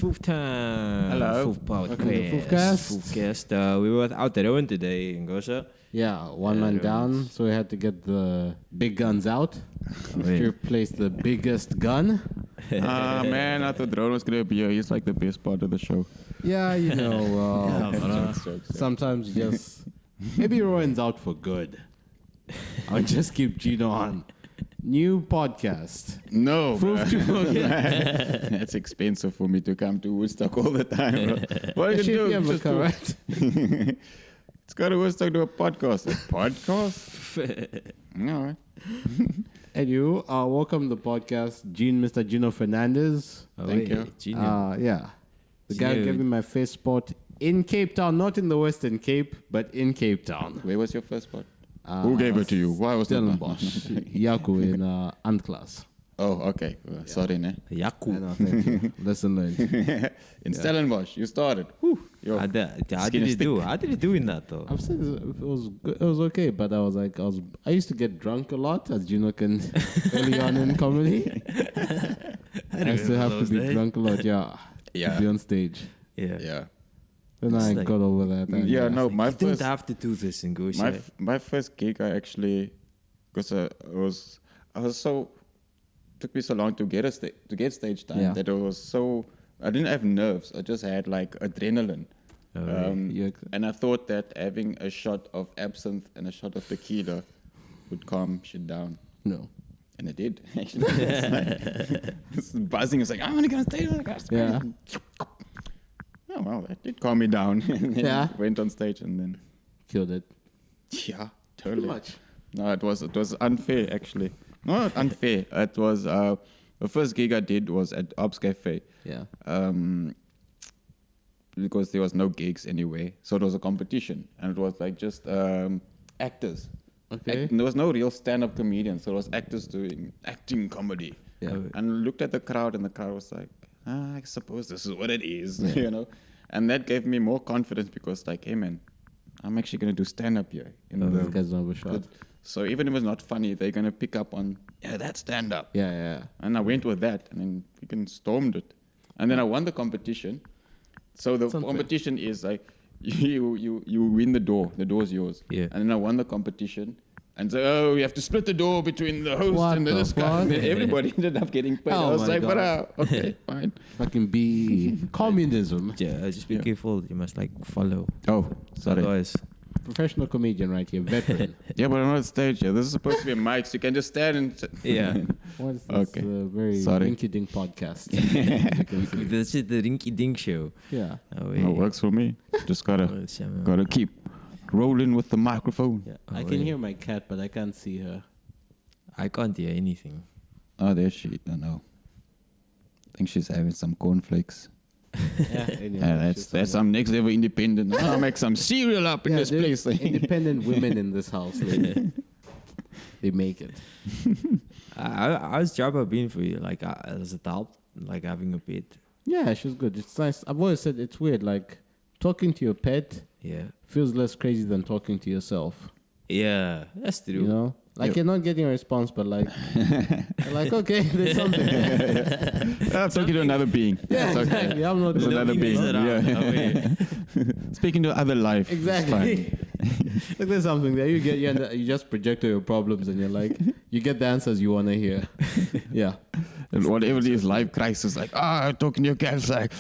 FOOF time. Hello. FOOF podcast. Welcome to FOOFcast. FOOFcast. We were out at Rowen today in Goza. Yeah, one man down, so we had to get the big guns out to replace the biggest gun. Man, I thought Rowen was going to be here. He's like the best part of the show. Yeah, you know, Jokes. sometimes just maybe Rowan's out for good. I'll just keep Gino on. New podcast. No, bro. FOOF That's expensive for me to come to Woodstock all the time, bro. What are you Actually, if you doing? ever come, right? Let's go to Woodstock to a podcast. A podcast? All right. And you, welcome to the podcast, Mr. Gino Fernandez. Thank you. Gino. Yeah. The guy Gino. gave me my first spot in Cape Town, not in the Western Cape, but in Cape Town. Where was your first spot? Who gave it to you? Why was Stellenbosch. Yaku in Ant class. Oh, okay. Sorry, ne? I Yaku. know, thank you. Lesson learned. In Stellenbosch, you started. Yo, How did skin you is do? How did you do in that though? I'm saying it was good. It was okay, but I used to get drunk a lot, as Gino can early on in comedy. I used to have to be drunk a lot, yeah. Yeah. To be on stage. Yeah. Yeah. Then It's I like- got over that. and, Yeah, no, my You don't first... have to do this in Goza. My first gig, I actually, because I was so, took me so long to get stage time Yeah. that I didn't have nerves. I just had like adrenaline. And I thought that having a shot of absinthe and a shot of tequila would calm shit down. No. And it did, actually. It's buzzing. It's like, I want to go on stage. Yeah. Oh, well, that did calm me down. And then Yeah. went on stage and then, Killed it. yeah, totally. much. No, it was unfair, actually. No, not unfair. It was, the first gig I did was at Ops Cafe. Yeah. Because there was no gigs anyway. So it was a competition. And it was like just actors. Okay. There was no real stand-up comedians. So it was actors doing acting comedy. Yeah. And I looked at the crowd and the crowd was like, I suppose this is what it is, Yeah. you know. And that gave me more confidence because like, hey man, I'm actually going to do stand-up here. These guys don't have a shot. So even if it's not funny, they're going to pick up on, yeah, that's stand-up. Yeah, yeah. And I went with that, and then freaking stormed it. And then I won the competition. So the Something. competition is like, you win the door's yours. Yeah. And then I won the competition. And so, you have to split the door between the host What and the this guy. fuck? And then everybody ended up getting paid. Oh I was my like, God. okay, fine. Fucking be communism. Yeah, just be careful. You must like follow. Oh, sorry. Otherwise, Professional comedian right here, veteran. Yeah, but I'm not on stage here. This is supposed to be a mic, so you can just stand and... yeah. What is this? Okay. Very Sorry. rinky-dink podcast. You can see. This is the Rinky Dink show. Yeah. Oh, It works for me. Just gotta keep rolling with the microphone. Yeah. I can hear my cat, but I can't see her. I can't hear anything. Oh, there she... I know. I think she's having some cornflakes. Yeah, anyway, Yeah, that's some next level independent. I'll make some cereal up in this there's place. independent women in this house, lady. They make it. How's Jabba been for you? Like, has it helped? Like having a pet? Yeah, she's good. It's nice. I've always said it's weird. Like talking to your pet Yeah. feels less crazy than talking to yourself. Yeah, that's true. You know, like you're not getting a response, but like, you're like okay, there's something. I'm talking to another being. Yeah, It's okay. exactly. I'm not There's doing another it. being. around. Yeah. Speaking to other life. It's Exactly. Like there's something there. You just project your problems, and you're like, you get the answers you want to hear. Yeah. And whatever it is, life crisis, like, talking to your cat, it's like,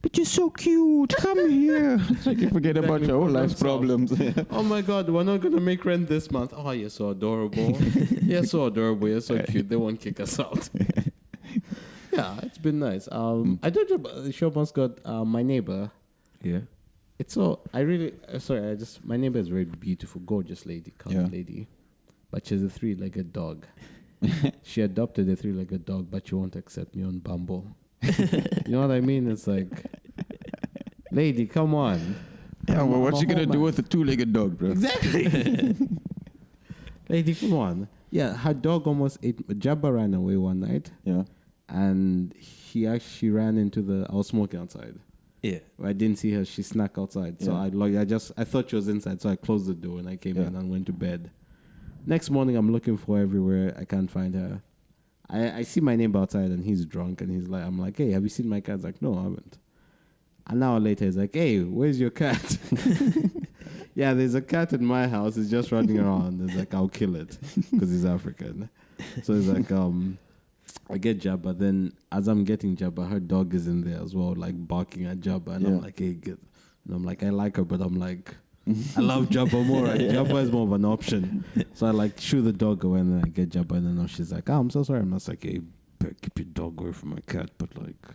but you're so cute, come here. It's like you forget about your whole life's problems. Oh my God, we're not gonna make rent this month. Oh, you're so adorable. You're so adorable. You're so cute. They won't kick us out. Yeah, it's been nice. I told you about the show once got my neighbor. Yeah. It's so my neighbor is a very beautiful, gorgeous lady, colored lady, but she's a 3-legged dog. She adopted a 3-legged dog, but she won't accept me on Bumble. You know what I mean? It's like, lady, come on. Yeah, well, what's I'm she a going to whole do man. with a 2-legged dog, bro? Exactly. Lady, come on. Yeah, her dog almost ate. Jabba ran away one night, Yeah. and he actually ran into I was smoking outside. Yeah. I didn't see her. She snuck outside. So Yeah. I thought she was inside. So I closed the door and I came in and went to bed. Next morning, I'm looking for her everywhere. I can't find her. I see my neighbor outside and he's drunk and he's like, I'm like, hey, have you seen my cat? He's like, no, I haven't. An hour later, he's like, hey, where's your cat? Yeah, there's a cat in my house. It's just running around. He's like, I'll kill it because he's African. So he's like, I get Jabba. Then as I'm getting Jabba, her dog is in there as well, like barking at Jabba. And I'm like, hey, good. And I'm like, I like her, but I'm like, I love Jabba more. Right? Jabba is more of an option. So I like shoo the dog away and then I get Jabba. And then she's like, oh, I'm so sorry. I'm not like, hey, keep your dog away from my cat. But like...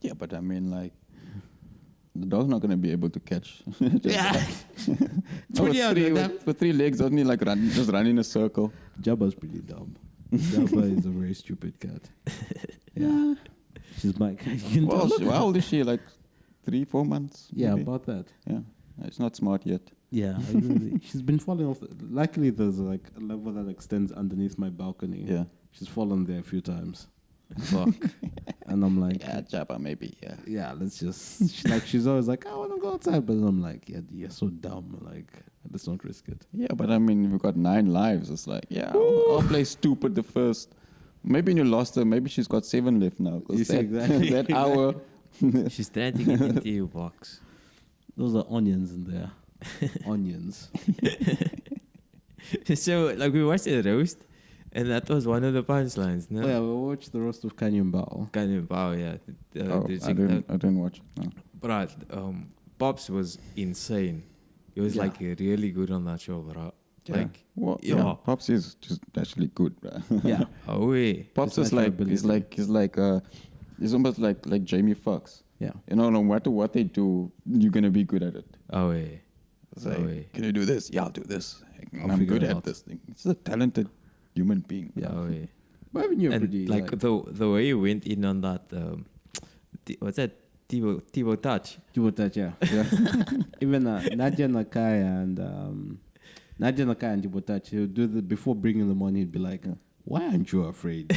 Yeah, but I mean, like, the dog's not going to be able to catch. With 3 legs, only like just run in a circle. Jabba's pretty dumb. Jabba is a very stupid cat. Yeah. She's my cat. Well, how old is she? Like 3-4 months? Yeah, maybe? about that. Yeah. It's not smart yet. Yeah, she's been falling off. Luckily, there's like a level that extends underneath my balcony. Yeah. She's fallen there a few times. Fuck. And I'm like, yeah, Jabba, maybe, yeah. Yeah, let's just, she's always like, I want to go outside. But I'm like, yeah, you're so dumb. Like, let's not risk it. Yeah, but I mean, we've got 9 lives. It's like, yeah, I'll play stupid the first. Maybe you lost her. Maybe she's got 7 left now. You see, exactly. That hour. She's trying to get into your box. Those are onions in there. Onions. So, like, we watched a roast, and that was one of the punchlines, no? Oh, yeah, we watched the roast of Canyon Bao. Canyon Bao, yeah. I didn't watch it, no. But Pops was insane. He was like really good on that show, bro. Yeah. Like, well, yeah. Pops is just actually good, bro. Yeah. Oh, yeah. Pops is like, he's almost like Jamie Foxx. Yeah. You know, no matter what they do, you're going to be good at it. Oh, yeah. It's like, can you do this? Yeah, I'll do this. I'm good at this thing. It's a talented human being. Yeah. Oh, yeah. But I mean, you're and pretty... like the way you went in on that, what's that? Tivo Touch. Tivo Touch, yeah. Even Nadia Nakaya and Tivo Touch, he would do before bringing them on, he'd be like, why aren't you afraid?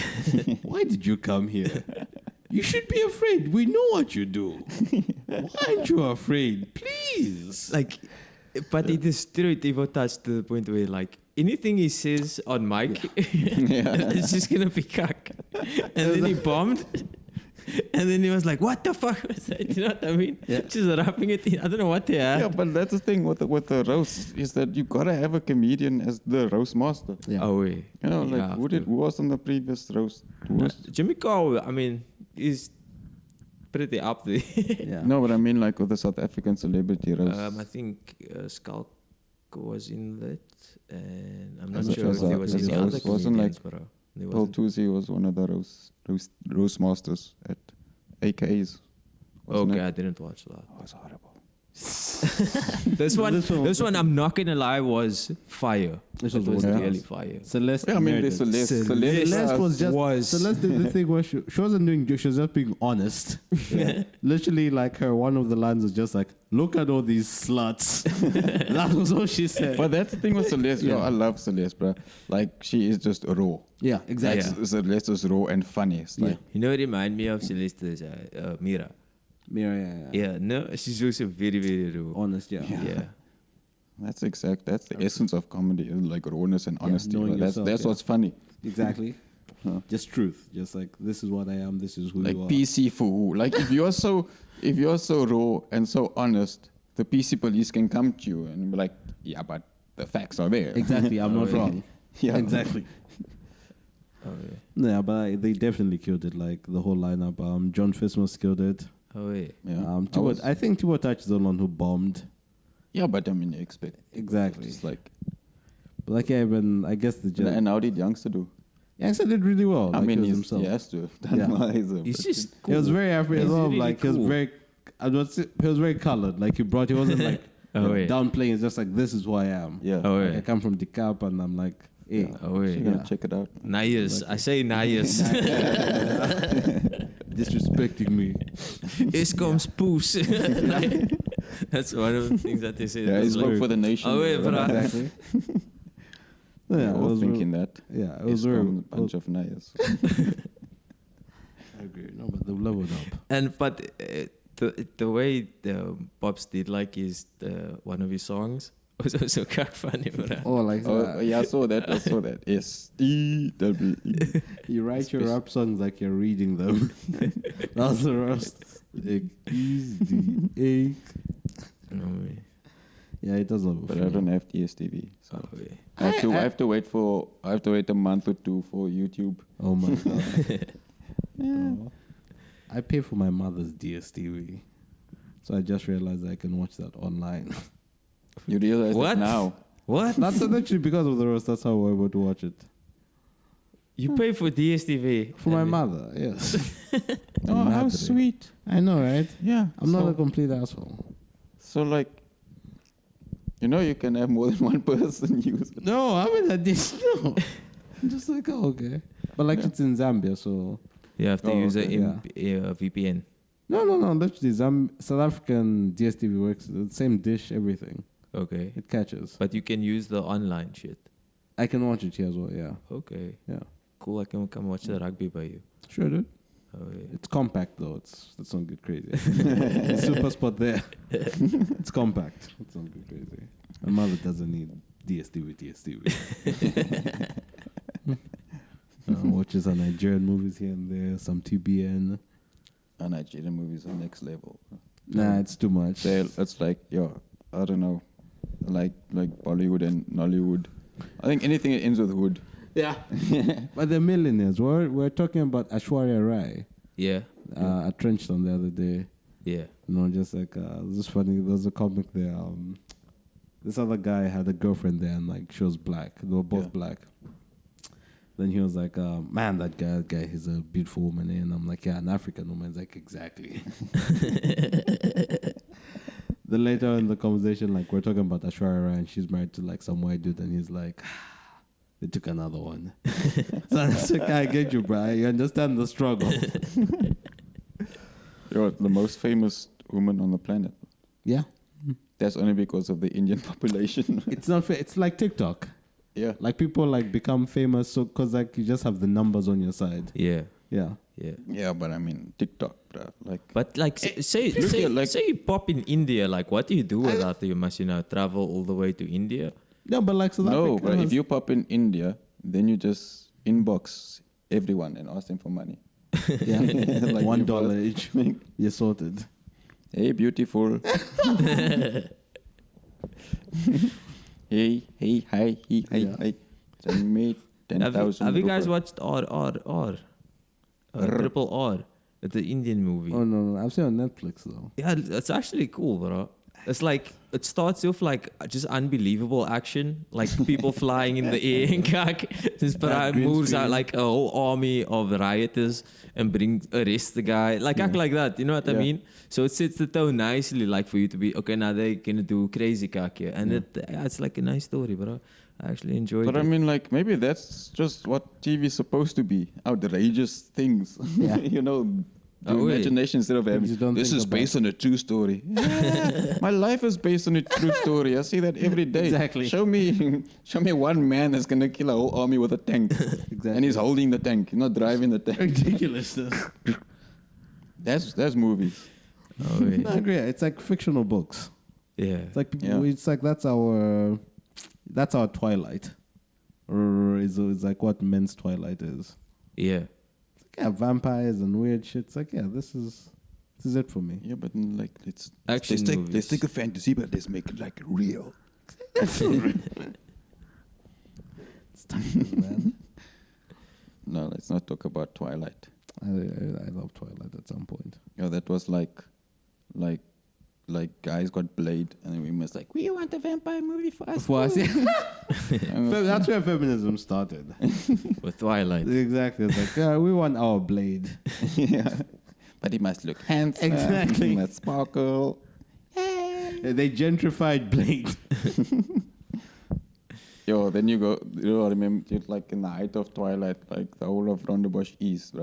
Why did you come here? You should be afraid. We know what you do. Why aren't you afraid? Please. Like, but it is true, Tivo Touch, to the point where, like, anything he says on mic, it's just going to be cack. And then he bombed. And then he was like, what the fuck was that? You know what I mean? Yeah. Just rapping it. I don't know what they had. Yeah, but that's the thing with the roast, is that you got to have a comedian as the roast master. Yeah. Oh, yeah. You know, like, who was on the previous roast? Jimmy Carl, I mean, is pretty up there. Yeah. No, but I mean, like, with the South African celebrity roast. I think Skulk was in that, and I'm not sure if there was any other comedians, bro. Paul Tusi was one of the roast masters at AK's. Okay, I didn't watch that. Oh, it was horrible. This one, I'm not gonna lie, was fire. This was really fire. Celeste. Yeah, I mean, there's Celeste was Celeste did the thing where she wasn't doing. She was just being honest. Yeah. Literally, like one of the lines was just like, "Look at all these sluts." That was all she said. But that's the thing with Celeste. Yeah. I love Celeste, bro. Like, she is just raw. Yeah, exactly. Like, Celeste is raw and funny. It's like, You know what remind me of Celeste is Mira. Mira, yeah. No, she's also very, very raw. Honest, yeah. That's the essence of comedy, like rawness and honesty. That's what's funny. Exactly. Just truth. Just like, this is what I am, this is who like you are. PC for who? Like, if you're so raw and so honest, the PC police can come to you and be like, yeah, but the facts are there. Exactly, I'm not wrong. Yeah, exactly. Yeah, but they definitely killed it. Like the whole lineup. John Fismus killed it. Oh yeah. I think Tivo Touch is the one who bombed. Yeah, but I mean, you expect exactly. Just like, but like even I guess and how did Youngster do? Youngster did really well. I mean, he has to have done well. He's just cool. He was very African as well. Really like cool. he was very colored. Like he wasn't like downplaying. It's just like, this is who I am. Yeah. Like, I come from Decap and I'm like, hey. Check it out. Nice. I say nice. Disrespecting me. Eskom's poos. That's one of the things that they say. Yeah, it's work for the nation. Oh, yeah, exactly. Yeah, I was thinking that. Yeah, it was very a bunch of nice. I agree. No, but the leveled up. And but the way the Pops did like is one of his songs was also kak funny, bro. Oh, like that. Yeah, I saw that. S-E-W-E. You write your rap songs like you're reading them. That's the rest. Easy. No way. Yeah, it does look. But I don't have DSTV, so Oh, yeah. I have to wait a month or two for YouTube. Oh my god. Oh. I pay for my mother's DSTV, so I just realized I can watch that online. You realize What? that now? What? That's actually because of the roast. That's how we're able to watch it. You pay for DSTV? For my mother, yes. Oh, how Madre. sweet. I know, right? Yeah. I'm not a complete asshole. So like, you can have more than one person use it. No, I haven't had this. No. I'm just like, oh, okay. But like it's in Zambia, so. You have to use okay, a VPN. No. Literally, South African DSTV works. The same dish, everything. Okay. It catches. But you can use the online shit. I can watch it here as well, yeah. Okay. Yeah. Cool, I can come watch the rugby by you. Sure, dude. Oh, yeah. It's compact, though. Let's not get crazy. It's super spot there. It's compact. Let's not get crazy. My mother doesn't need DSTV. Watches some Nigerian movies here and there, some TBN. Nigerian movies are next level. Nah, it's too much. It's like, I don't know, like Bollywood and Nollywood. I think anything that ends with hood. Yeah. But they're millionaires. We're talking about Aishwarya Rai. Yeah. At Trenchtown the other day. Yeah. Just like, it was just funny. There was a comic there. This other guy had a girlfriend there and like she was black. They were both black. Then he was like, man, that guy, he's a beautiful woman. And I'm like, yeah, an African woman. He's like, exactly. Then later in the conversation, like, we're talking about Aishwarya Rai and she's married to like some white dude. And he's like, they took another one. So it's like, I get you, bro. You understand the struggle. You're the most famous woman on the planet. Yeah. That's only because of the Indian population. It's not fair. It's like TikTok. Yeah. Like people like become famous so because like you just have the numbers on your side. Yeah. Yeah. Yeah. Yeah, but I mean TikTok, bro. Like, but like, say you pop in India, like, what do you do with that? You must, travel all the way to India. No, but like South Africa. But if you pop in India, then you just inbox everyone and ask them for money. Yeah. Like $1 each. You're sorted. Hey, beautiful. Hey, hi. Send me 10,000. Have you guys watched Triple R, the Indian movie? Oh no, I've seen it on Netflix though. Yeah, it's actually cool, bro. It's like, it starts off like just unbelievable action, like people flying in the air and just moves out like a whole army of rioters and arrest the guy, like that. You know what I mean? So it sets the tone nicely, like for you to be okay. Now they're gonna do crazy kak here, and it's like a nice story, bro. I actually enjoyed it. But I mean, like, maybe that's just what TV is supposed to be: outrageous things. Yeah. Imagination instead of having this is based on a true story. Yeah, my life is based on a true story. I see that every day. Exactly. Show me one man that's gonna kill a whole army with a tank. Exactly. And he's holding the tank, not driving the tank. Ridiculousness. That's movies. Oh, yeah. No, I agree. It's like fictional books. Yeah. It's like it's like that's our Twilight, or it's like what men's Twilight is. Yeah. Yeah, vampires and weird shit. It's like, this is it for me. Yeah, but like let's take a fantasy, but let's make it like real. It's time, man. No, let's not talk about Twilight. I love Twilight at some point. Yeah, that was like guys got played, and then we must like, we want a vampire movie for us. That's where feminism started. With Twilight. Exactly. It's like, we want our Blade. Yeah. But he must look handsome. Exactly. He must sparkle. They gentrified Blade. Yo, then I remember, like in the height of Twilight, like the whole of Rondebosch East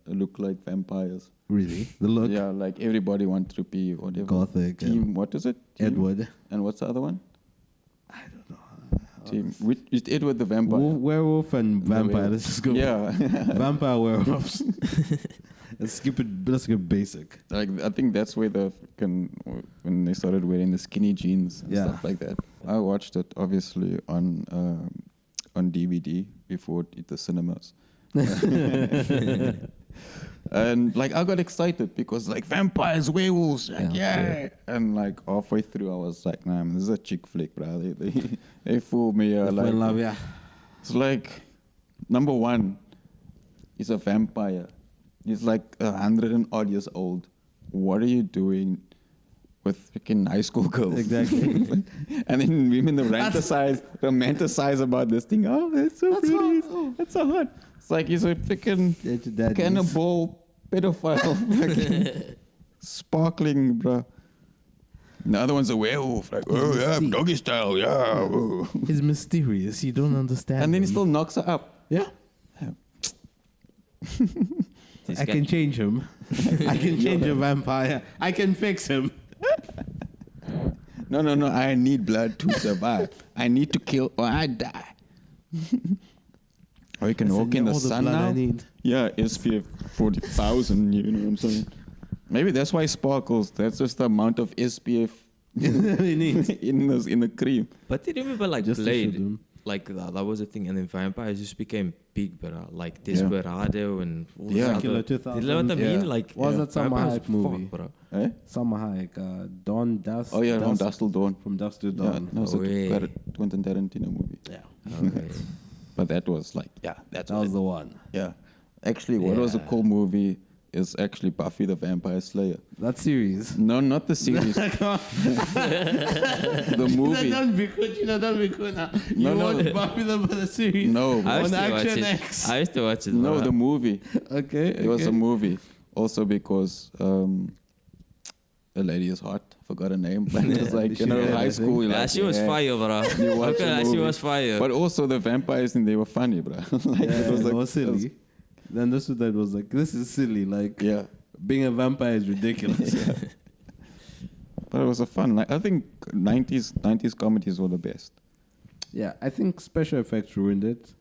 look like vampires. Really? The look? Yeah, like everybody wanted to be whatever. Gothic. Team, what is it? Edward. And what's the other one? I don't know. Team. It's Edward the vampire. Werewolf and vampire. Let's just go. Yeah. Vampire werewolves. Let's keep it basic. Like I think that's where when they started wearing the skinny jeans and stuff like that. I watched it obviously on DVD before it hit the cinemas. And like I got excited because like vampires, werewolves, like, and like halfway through I was like, nah, man, this is a chick flick, bro. They fooled me. Like, love, it's like number one, he's a vampire. He's like 100 and odd years old. What are you doing with freaking high school girls? Exactly. And then women romanticize about this thing. Oh, that's so pretty. That's so hot. It's like he's a freaking cannibal pedophile. Sparkling, bro. The other one's a werewolf. Like, oh, yeah, doggy style. Yeah. Oh. He's mysterious. You don't understand. And then he still knocks her up. Yeah. I can change him. I can change a vampire. I can fix him. No. I need blood to survive. I need to kill or I die. Or you can walk in the sun now. I need. Yeah, SPF 40,000. You know what I'm saying? Maybe that's why it sparkles. That's just the amount of SPF we need in the cream. But do you remember like just Blade? Like that was a thing, and then vampires just became big, but like Desperado and all this other. 2000. You know what I mean? Like was that Summer Hype movie? Bro. Summer Hype, Dawn Dust. Oh yeah, from Dusk Till Dawn. From Dusk Till Dawn. Yeah, that was a Quentin Tarantino movie. Yeah. Okay. But that was like, that was the one. Yeah. Actually, what was a cool movie is actually Buffy the Vampire Slayer. That series? No, not the series. The movie. Don't be good now. You watch Buffy the series? No. On Action X. I used to watch it. No, the movie. Okay. It was a movie. Also because the lady is hot. Forgot her name. But it was like, high school. Yeah, she was fire, bro. She was fire. But also the vampires, and they were funny, bro. It was silly. Then this was like, this is silly. Like, being a vampire is ridiculous. But it was a fun. Like, I think 90s comedies were the best. Yeah, I think special effects ruined it.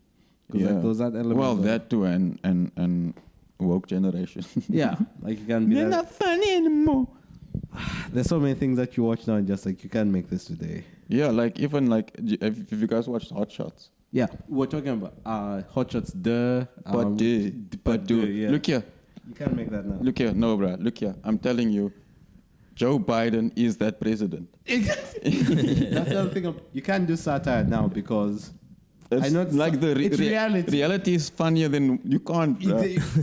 Because like, that element. Well, that too, and woke generation. Yeah, like you can't be. They're not funny anymore. There's so many things that you watch now, and just like you can't make this today. Yeah, like even like if you guys watched Hot Shots. Yeah, we're talking about Hot Shots. But yeah. Look here. You can't make that now. Look here, no, bro. Look here. I'm telling you, Joe Biden is that president. Exactly. That's the other thing. You can't do satire now because I know it's like it's reality. Reality is funnier than you can't.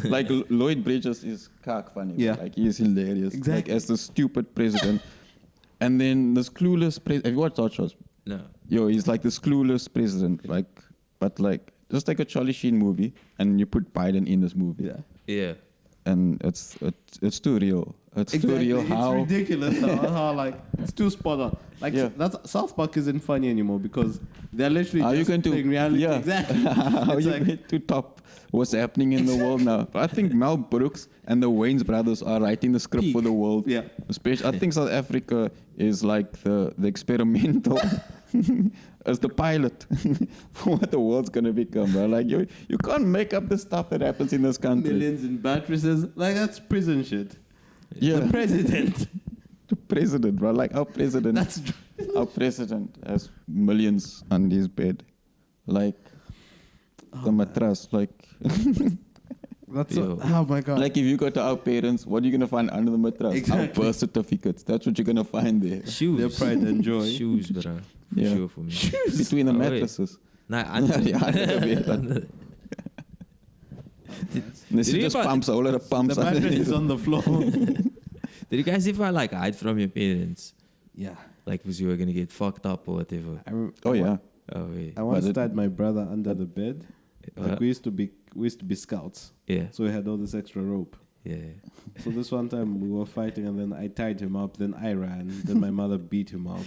Like Lloyd Bridges is cock funny. Yeah, like he is hilarious. Exactly. Like as the stupid president, and then this clueless president. Have you watched Hot Shots? No. Yo, he's like this clueless president. Like, but like just like a Charlie Sheen movie, and you put Biden in this movie. Yeah. And it's too real. It's too real. It's ridiculous how like it's too spot on. Like that's South Park isn't funny anymore because they're literally just playing reality. Yeah. Exactly. How you get to top what's happening in the world now? I think Mel Brooks and the Wayans brothers are writing the script for the world. Yeah. Especially, I think South Africa is like the experimental. As the pilot for what the world's gonna become, bro. Like you can't make up the stuff that happens in this country. Millions in mattresses, like that's prison shit. Yeah, the president, bro. Like our president, our president has millions on his bed, like the mattress, like. That's oh my god! Like if you go to our parents, what are you gonna find under the mattress? Exactly. Our birth certificates. That's what you're gonna find there. Shoes, their pride and joy. Shoes, bro. Sure for me. Shoes between the mattresses. Nah, under the This is just pumps. A whole lot of pumps. The mattress is on the floor. Did you guys ever like hide from your parents? Yeah. Like because you were gonna get fucked up or whatever. I once tied my brother under the bed. Like we used to be scouts. Yeah. So we had all this extra rope. Yeah. So this one time we were fighting and then I tied him up. Then I ran. Then my mother beat him up.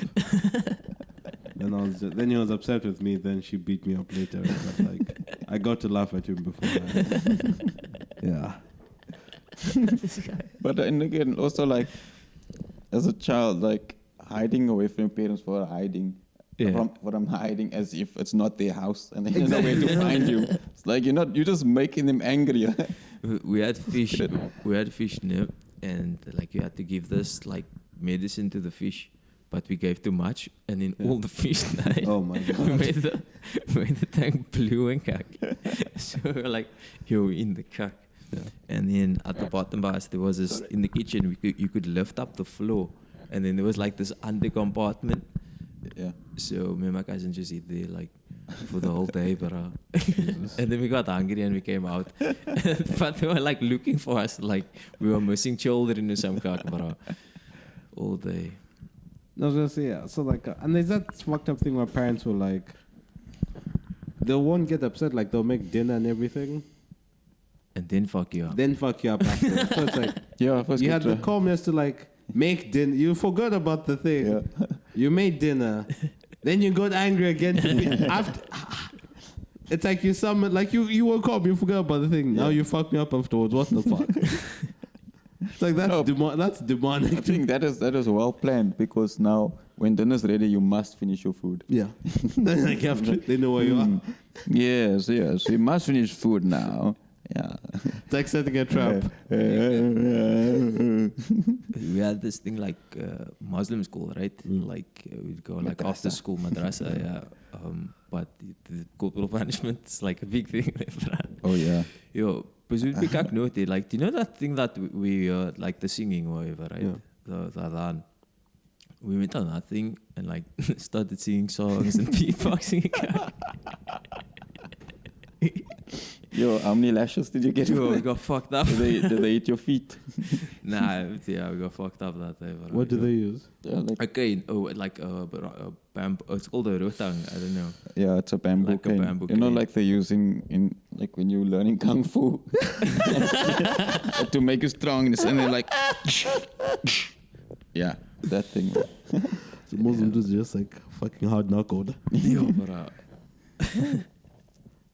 Then he was upset with me. Then she beat me up later. But like I got to laugh at him beforehand. Yeah. But then again, also like as a child, like hiding away from your parents for hiding. Yeah. From hiding as if it's not their house and they don't know where to find you. It's like you're just making them angrier we had fish. We had fish, no, and like you had to give this like medicine to the fish, but we gave too much, and then all the fish died. Oh my god! made the tank blue and kak. So we were like, yo, we're in the kak. Yeah. And then at the bottom of us, there was this in the kitchen. You could lift up the floor, and then there was like this under compartment. Yeah. So me and my cousin just eat there like for the whole day, but and then we got hungry and we came out. But they were like looking for us, like we were missing children or some kak, but all day. I was gonna say, yeah. So like, and there's that fucked up thing where parents will like, they won't get upset, like they'll make dinner and everything, and then fuck you up. then fuck you up after. So it's like, Yeah, first you had the calmness to like make dinner. You forgot about the thing. Yeah. You made dinner, then you got angry again. After, it's like you summoned, like you woke up, you forgot about the thing. Now you fuck me up afterwards. What the fuck? It's like that's demonic. I think that is well planned, because now when dinner's ready, you must finish your food. Yeah. Then like after they know where you are. Yes. You must finish food now. Yeah. It's like setting a trap. We had this thing like Muslim school, right? Like we'd go like after school madrasa, yeah. But the corporal punishment is like a big thing. Oh yeah. Yo, but we'd be kak noted. Like, do you know that thing that we like the singing or whatever, right? Yeah. The adhan. We went on that thing and like started singing songs and beatboxing. Yo, how many lashes did you get? Yo, we got fucked up. Did they eat your feet? Nah, yeah, we got fucked up that day. What do they use? Yeah, like, Okay, like bamboo. It's called a rotang. I don't know. yeah, it's a bamboo Like a cane. bamboo You know, cane. like they're using in like when you're learning kung fu to make you strong, and they're like, yeah, that thing. So Muslims is just like fucking hard knuckled. Yo, but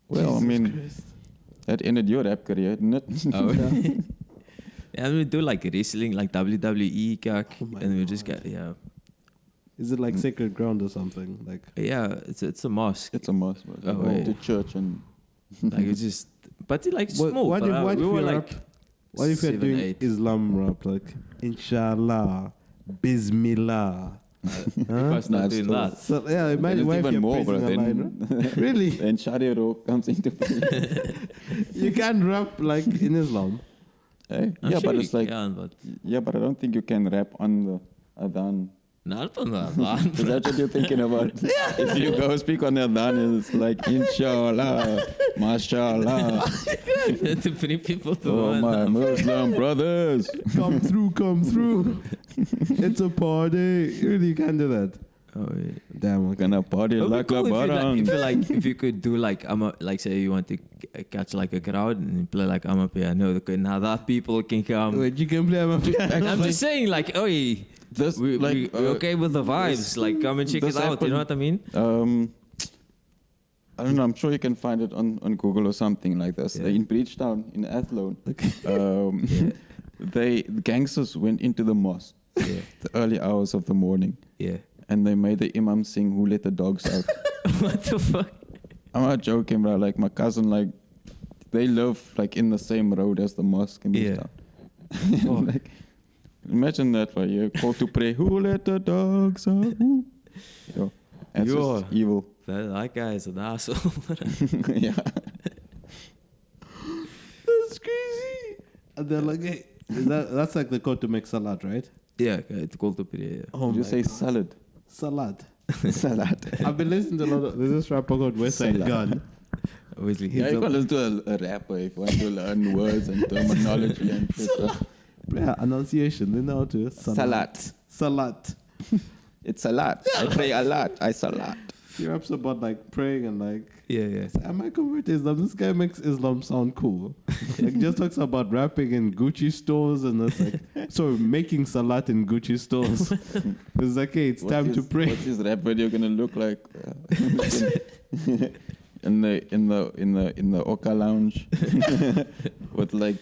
Well, I Jesus mean, Christ. that ended your rap career, didn't it? oh. Yeah, we do like wrestling, like WWE, kak, Oh my and we just God. get Is it like sacred ground or something? Like yeah, it's a mosque. It's a mosque. Bro. Oh, Go wait. to church and Like it's just, but it's like small. what but, if we were you're like, what if you're 7, doing 8. Islam rap like Inshallah, Bismillah? If I start Nah, doing still- that, So yeah, imagine what if even you're more, bro. praising Allah, right? Really? Then Sharia law comes into play. You can't rap like in Islam. Eh? I'm Yeah, sure but you it's like can, but but I don't think you can rap on the adhan. not on that. Is that what you're thinking about? If you go speak on the adhan, it's like Inshallah, Mashallah. To bring people to Oh one. my Muslim brothers. Come through. It's a party. You really can't do that. Oh, yeah. Damn. Okay. Gonna party It would be like cool a barang. if you could do like like say you want to catch like a crowd and you play like I'm a piano. Now that people can come. Wait, you can play my piano. I'm just saying like, oh, This, we okay with the vibes. Like come and check it this out. You know what I mean? I don't know. I'm sure you can find it on Google or something like this. Yeah. In Bridgetown, in Athlone, Yeah. the gangsters went into the mosque Yeah. the early hours of the morning, Yeah. and they made the imam sing "Who Let the Dogs Out." What the fuck? I'm not joking, bro. Like my cousin, like they live like in the same road as the mosque in Yeah. Bridgetown. Like, imagine that, right? You're called to pray. Who let the dogs out? Who? Yo, that's Yo. just evil. That guy is an asshole. Yeah. That's crazy. And they're like, hey, that's like the code to make salad, right? Yeah, it's called up here. Yeah. Oh Did you my say God. salad? Salad. Salad. I've been listening to a lot of. There's this rapper called Westside Salad. Gun. Obviously. Yeah, you can listen to a rapper if you want to learn words and terminology and shit. Yeah, enunciation. They know how to. Salad. Salad. It's a lot. I pray a lot. I salat. He raps about like praying and like. Yeah. Am I converted to Islam? This guy makes Islam sound cool. Like just talks about rapping in Gucci stores and that's like making salat in Gucci stores. It's like, hey, it's time to pray. What's his rap video gonna look like? in the Oka lounge with like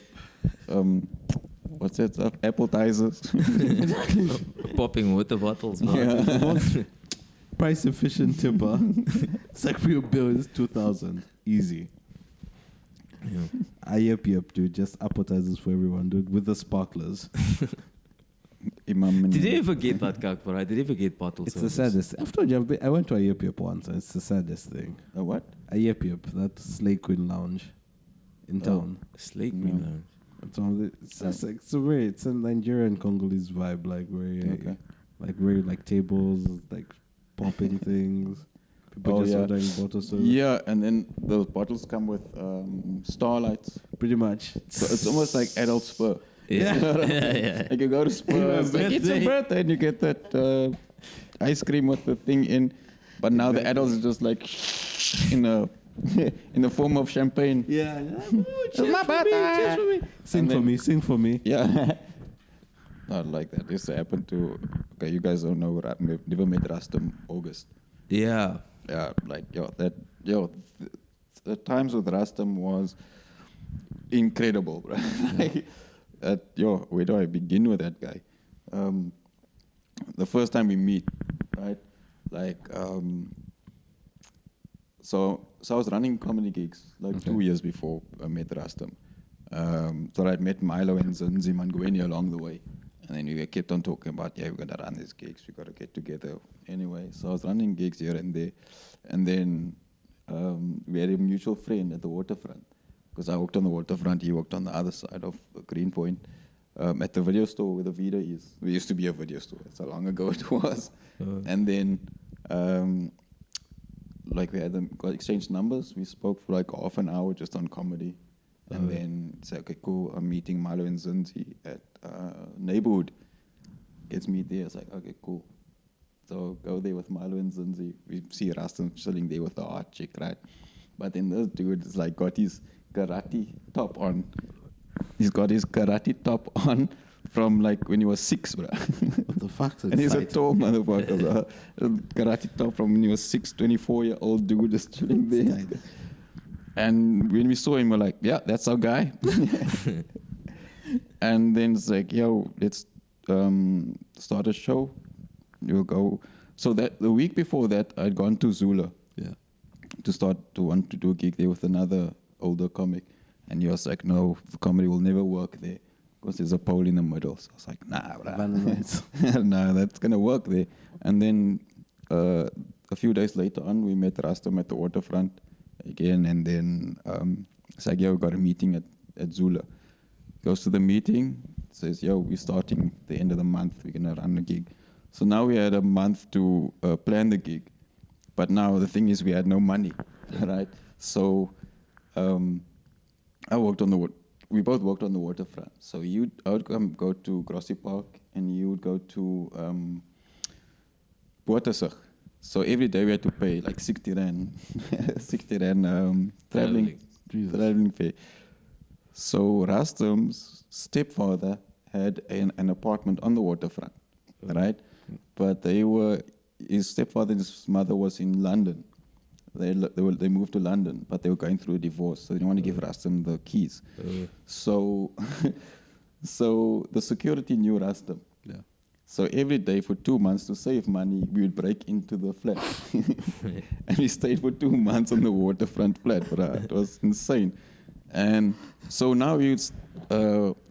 what's that stuff? Appetizers. Popping water bottles. Yeah. Price efficient tipper. It's like for your bill is 2,000. Easy. Yep, dude. Just appetizers for everyone, dude, with the sparklers. Did you ever get that kak, bro? Did you ever get bottle It's service? the saddest. I've told you, I went to a Yep once, and it's the saddest thing. A what? A Yep, that Slay Queen Lounge in town. Slay Queen Lounge. It's one of the, it's a Nigerian Congolese vibe, like very tables, like popping things. People just ordering bottles. Yeah, and then those bottles come with starlights. Pretty much. So it's almost like adult Spur. Yeah. yeah. Like you go to Spur, it's like, it's a birthday, and you get that ice cream with the thing in. But now the adults are just like in the form of champagne. Yeah. It's my birthday. Sing for me. Yeah. Not like that. This happened to. Okay, you guys don't know. Never met Rastam August. Yeah. Yeah, like the times with Rastam was incredible, bro. Like, where do I begin with that guy? The first time we meet, right? Like, so I was running comedy gigs like 2 years before I met Rastam. So I'd met Milo and Zinzi Mangweni along the way. And then we kept on talking about, we're going to run these gigs. We got to get together. Anyway, so I was running gigs here and there. And then we had a mutual friend at the waterfront. Because I walked on the waterfront, he walked on the other side of Greenpoint at the video store where the Vida is. There used to be a video store. That's how long ago it was. And then, we had got exchanged numbers. We spoke for like half an hour just on comedy. And then said, okay, cool, I'm meeting Milo and Zinzi at Neighborhood. Gets me there. It's like, okay, cool. So go there with Milo and Zinzi. We see Rastam chilling there with the art chick, right? But then this dude is like got his karate top on. He's got his karate top on from like when he was 6, bro. What the fuck? And he's a tall motherfucker, bro. Karate top from when he was 6, 24-year-old dude just chilling there. And when we saw him, we're like, yeah, that's our guy. And then it's like, let's start a show. You'll go. So that the week before that, I'd gone to Zula to want to do a gig there with another older comic. And he was like, no, the comedy will never work there because there's a pole in the middle. So I was like, nah, bro. Nah, that's going to work there. And then a few days later on, we met Rastam at the waterfront again, and then it's like, we got a meeting at Zula. Goes to the meeting, says, we're starting the end of the month, we're going to run the gig. So now we had a month to plan the gig, but now the thing is we had no money, right? So we both worked on the waterfront. So I would go to Grassy Park, and you would go to Watersig. So every day we had to pay like 60 rand, 60 rand traveling fee. So Rastam's stepfather had an apartment on the waterfront, right? But his stepfather and his mother was in London. They moved to London, but they were going through a divorce, so they didn't want to give Rastam the keys. So the security knew Rastam. Yeah. So every day for 2 months, to save money, we would break into the flat. And we stayed for 2 months on the waterfront flat. It was insane. And so now we would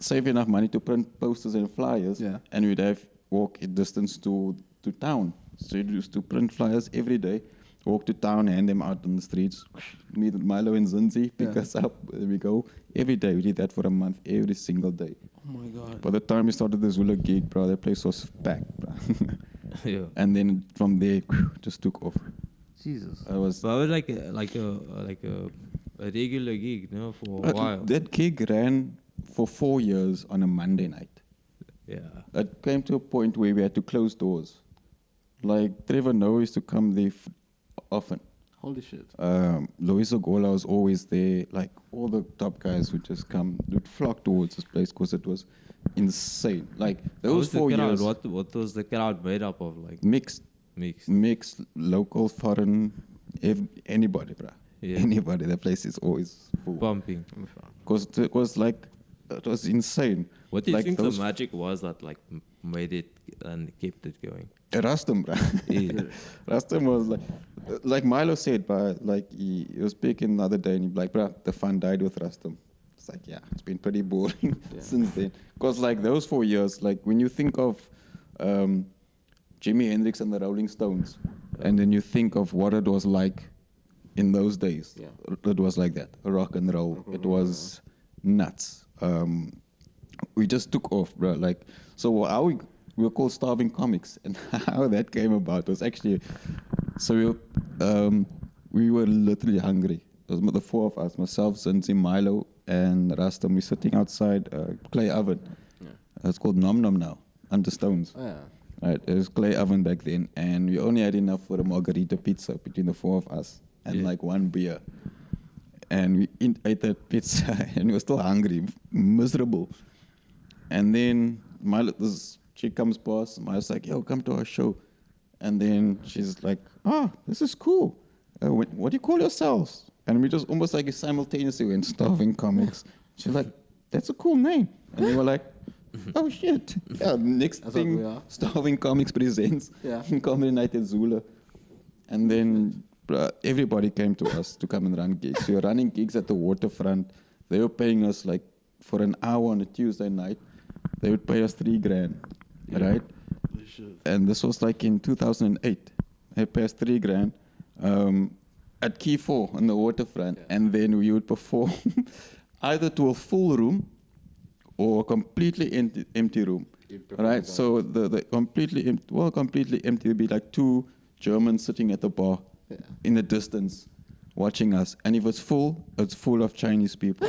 save enough money to print posters and flyers, and we'd have walk a distance to town. So we used to print flyers every day, walk to town, hand them out on the streets, meet Milo and Zinzi, pick us up, there we go. Every day, we did that for a month, every single day. Oh my God. By the time we started the Zula gig, bro, that place was packed, bro. And then from there, just took off. Jesus. But it was like a regular gig, for a while. That gig ran for 4 years on a Monday night. Yeah. It came to a point where we had to close doors. Like, Trevor Noah used to come there often. Holy shit. Lois Ogola was always there. Like, all the top guys would just come, would flock towards this place because it was insane. Like, those 4 years. What was the crowd made up of? Like Mixed, local, foreign, anybody, bruh. Yeah. Anybody. The place is always full. Pumping. Because it was insane. What do you think the magic was that made it and kept it going? Rastam, bruh. Rastam was like, Like Milo said, but like he was speaking the other day, and he's like, "Bruh, the fun died with Rustam." It's like, yeah, it's been pretty boring since then. Because like those 4 years, like when you think of Jimi Hendrix and the Rolling Stones, and then you think of what it was like in those days, it was like that, rock and roll. It was nuts. We just took off, bro. Like, so how we were called Starving Comics, and how that came about was actually, so we were literally hungry. It was the four of us, myself, Zinzi, Milo, and Rastam. We're sitting outside a clay oven. It's called Nom Nom now, under Stones. Oh, yeah. Right, it was clay oven back then, and we only had enough for a margarita pizza between the four of us, and like one beer. And we ate that pizza, and we were still hungry, miserable. And then this chick comes past, Milo's like, yo, come to our show. And then she's like, this is cool. What do you call yourselves? And we just almost like simultaneously went Starving Comics. She's like, that's a cool name. And they were like, oh shit. Yeah, next thing, Starving Comics presents Comedy Night at Zula. And then everybody came to us to come and run gigs. We were running gigs at the waterfront. They were paying us like for an hour on a Tuesday night. They would pay us $3,000, right? And this was like in 2008. They paid us $3,000 at Key 4 on the waterfront. And then we would perform either to a full room or a completely empty room, right? So the completely empty would be like two Germans sitting at the bar in the distance watching us. And if it's full of Chinese people.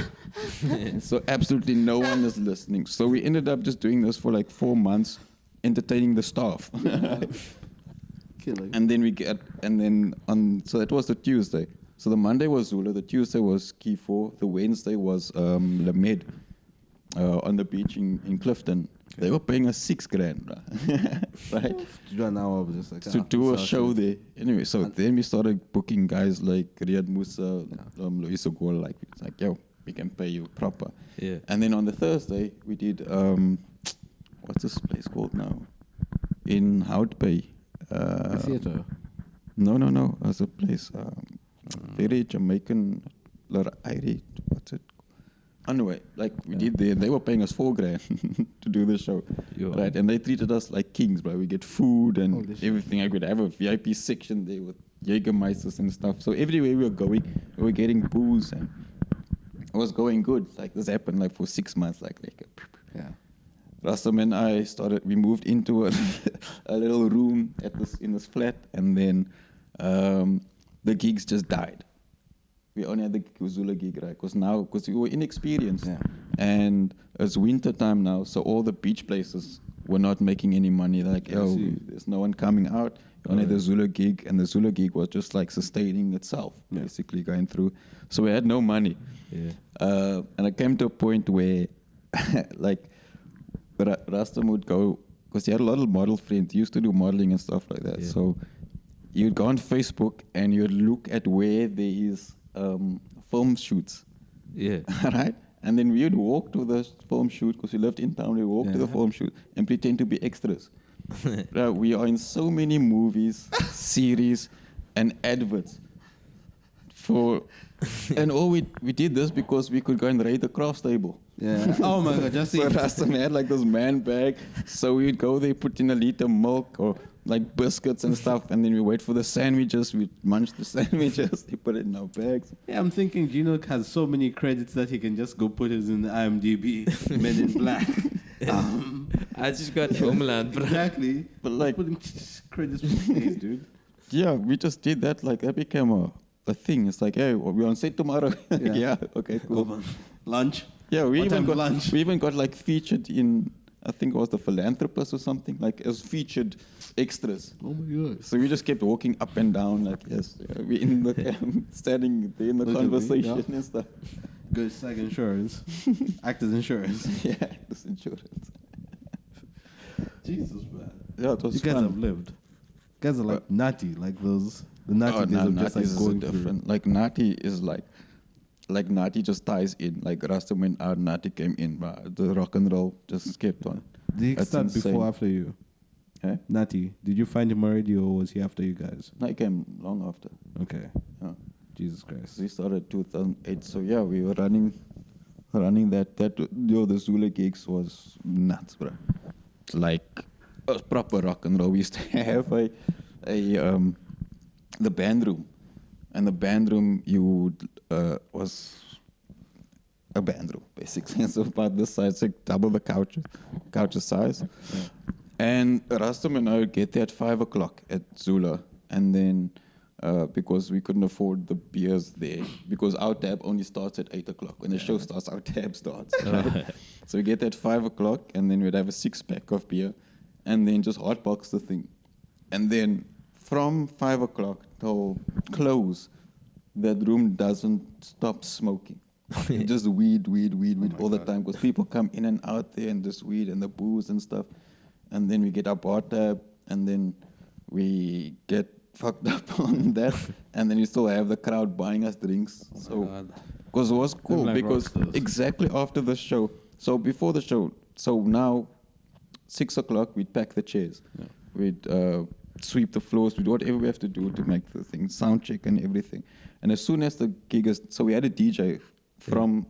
So absolutely no one is listening. So we ended up just doing this for like 4 months, entertaining the staff. And then so that was the Tuesday. So the Monday was Zula, the Tuesday was Key 4, the Wednesday was Lamed. On the beach in Clifton. They were paying us $6,000, right? To do an hour, just like to do a show there. Anyway, so then we started booking guys like Riyad Musa, Luis Ogol, like it's like, yo, we can pay you proper. Yeah. And then on the Thursday we did what's this place called now? In Hout Bay. A theater. No. There's a place. Very Jamaican, Irish. What's it? Anyway, like we did there, they were paying us $4,000 to do the show, right? And they treated us like kings, bro. We get food and everything. I could have a VIP section there with Jägermeisters and stuff. So everywhere we were going, we were getting booze, and it was going good. Like this happened like for 6 months, like Rastam and I we moved into a little room in this flat, and then the gigs just died. We only had the Zula gig, right? Because we were inexperienced. And it's winter time now, so all the beach places were not making any money. They're like, there's no one coming out. We only had the Zula gig, and the Zula gig was just like sustaining itself, basically going through. So we had no money. And it came to a point where, like, Rastam would go, because he had a lot of model friends. He used to do modeling and stuff like that. So you'd go on Facebook, and you'd look at where there is film shoots. Right? And then we would walk to the film shoot because we lived in town. We walk to the film shoot and pretend to be extras. We are in so many movies, series, and adverts. And all we did this because we could go and raid the crafts table. Oh my God, just so Rastam had like this man bag. So we would go there, put in a liter milk or like biscuits and stuff, and then we wait for the sandwiches. We munch the sandwiches. They put it in our bags. Yeah, I'm thinking Gino has so many credits that he can just go put it in the IMDb. Men in Black. I just got Homeland, bro. Exactly. But like putting credits for days, dude. Yeah, we just did that. Like that became a thing. It's like, hey, we're on set tomorrow. Okay, cool. Lunch. Yeah, we even got like featured in, I think it was The Philanthropist or something, like as featured extras. Oh my God. So we just kept walking up and down like, we in the standing there in the conversation and stuff. Good SAG insurance. Actors insurance. Yeah, actors insurance. Jesus, man. Yeah, it was You guys fun. have lived. You guys are like Natty, like those. The Natty days of just like going different. Like Natty is like Natty just ties in. Like Rastam went out, Natty came in. The rock and roll just kept on. Did he start before or after you? Okay. Natty, did you find him already or was he after you guys? No, I came long after. Okay. Yeah. Jesus Christ. We started 2008, so yeah, we were running that. The Zulu gigs was nuts, bro. It's like a proper rock and roll. We used to have the band room, and the band room was a band room basically. So about this size, like double the couch size. Yeah. And Rastum and I would get there at 5 o'clock at Zula, and then. Because we couldn't afford the beers there. Because our tab only starts at 8 o'clock. When the show starts, our tab starts. Right? So we get there at 5 o'clock, and then we'd have a 6-pack of beer, and then just hotbox the thing. And then from 5 o'clock till close, that room doesn't stop smoking. Just weed all the time. Because people come in and out there, and just weed and the booze and stuff. And then we get our bar tab, and then we get fucked up on that, and then you still have the crowd buying us drinks. So, because it was cool, like because exactly after the show, so before the show, so now 6 o'clock we'd pack the chairs, we'd sweep the floors, we'd do whatever we have to do to make the thing sound check and everything. And as soon as the gig is, so we had a DJ from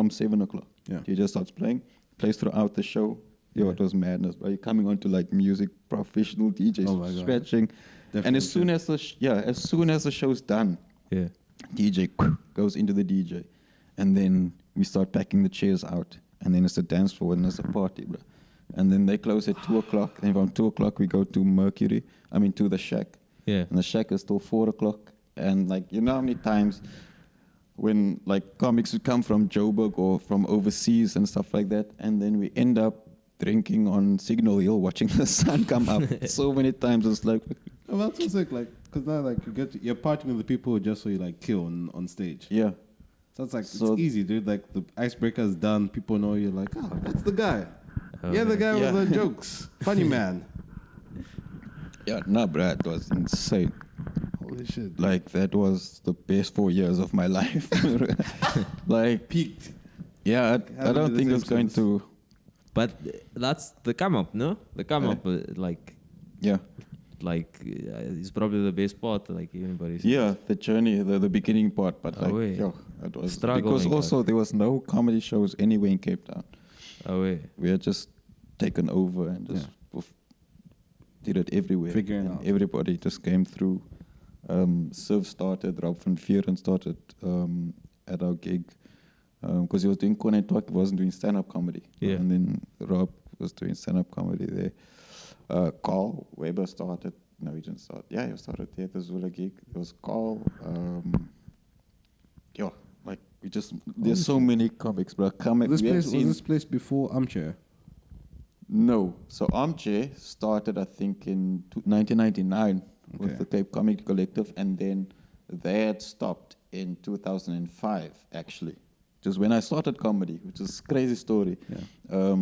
7 o'clock. Yeah. DJ starts playing, plays throughout the show. Yo, it was madness. But you're coming on to like music professional DJs scratching. Definitely. And as soon as the show's done, DJ goes into the DJ, and then we start packing the chairs out, and then it's a dance floor and it's a party, bro. And then they close at 2 o'clock. Then from 2 o'clock we go to to the Shack. Yeah. And the Shack is till 4 o'clock. And like, you know how many times when like comics would come from Joburg or from overseas and stuff like that, and then we end up drinking on Signal Hill, watching the sun come up. So many times it's like. Oh, that's also like, because now like you're partying with the people just so you like kill on stage. Yeah. So it's like it's easy, dude. Like the icebreaker is done. People know you're like, oh, that's the guy. The guy with the jokes. Funny man. Yeah, no, bro, it was insane. Holy shit. Like that was the best 4 years of my life. Like peaked. Yeah, I don't think it's going to. But that's the come up, no? The come up, it's probably the best part, like anybody says. Yeah, the journey, the beginning part, but it was struggling. Because also there was no comedy shows anywhere in Cape Town. We had just taken over and just did it everywhere. Figuring out. Everybody just came through. Sylv started, Rob van Vieren started at our gig. Because he was doing Connect Talk, he wasn't doing stand-up comedy. Yeah. And then Rob was doing stand-up comedy there. Carl Weber started. No, he didn't start. Yeah, he started there at the Zula gig. There was Carl. There's so many comics, bro. Was this place before Armchair? No. So Armchair started, I think, in 1999 with the Cape Comic Collective, and then they had stopped in 2005, actually. Just when I started comedy, which is a crazy story. Yeah.